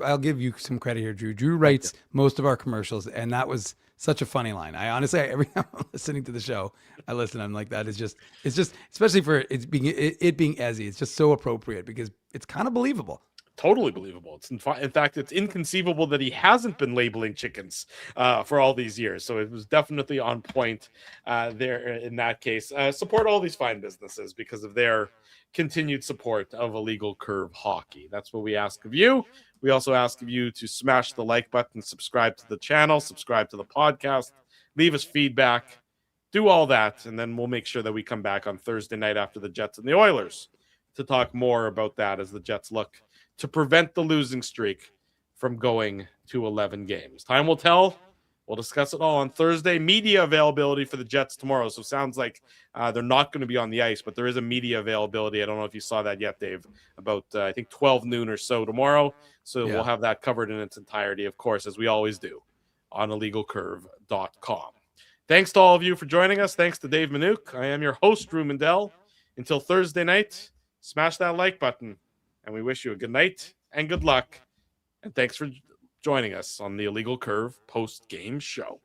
I'll give you some credit here, Drew. Drew writes most of our commercials, and that was such a funny line. I honestly, every time I'm listening to the show, I listen. I'm like, it's just, especially for it being Ezzy. It's just so appropriate because it's kind of believable. Totally believable. It's in fact, it's inconceivable that he hasn't been labeling chickens for all these years. So it was definitely on point there in that case. Support all these fine businesses because of their continued support of Illegal Curve Hockey. That's what we ask of you. We also ask of you to smash the like button, subscribe to the channel, subscribe to the podcast, leave us feedback, do all that, and then we'll make sure that we come back on Thursday night after the Jets and the Oilers to talk more about that as the Jets look to prevent the losing streak from going to 11 games. Time will tell. We'll discuss it all on Thursday. Media availability for the Jets tomorrow. So sounds like they're not going to be on the ice, but there is a media availability. I don't know if you saw that yet, Dave, about I think 12 noon or so tomorrow. So we'll have that covered in its entirety, of course, as we always do on illegalcurve.com. Thanks to all of you for joining us. Thanks to Dave Manouk. I am your host, Drew Mandel. Until Thursday night, smash that like button. And we wish you a good night and good luck. And thanks for joining us on the Illegal Curve post-game show.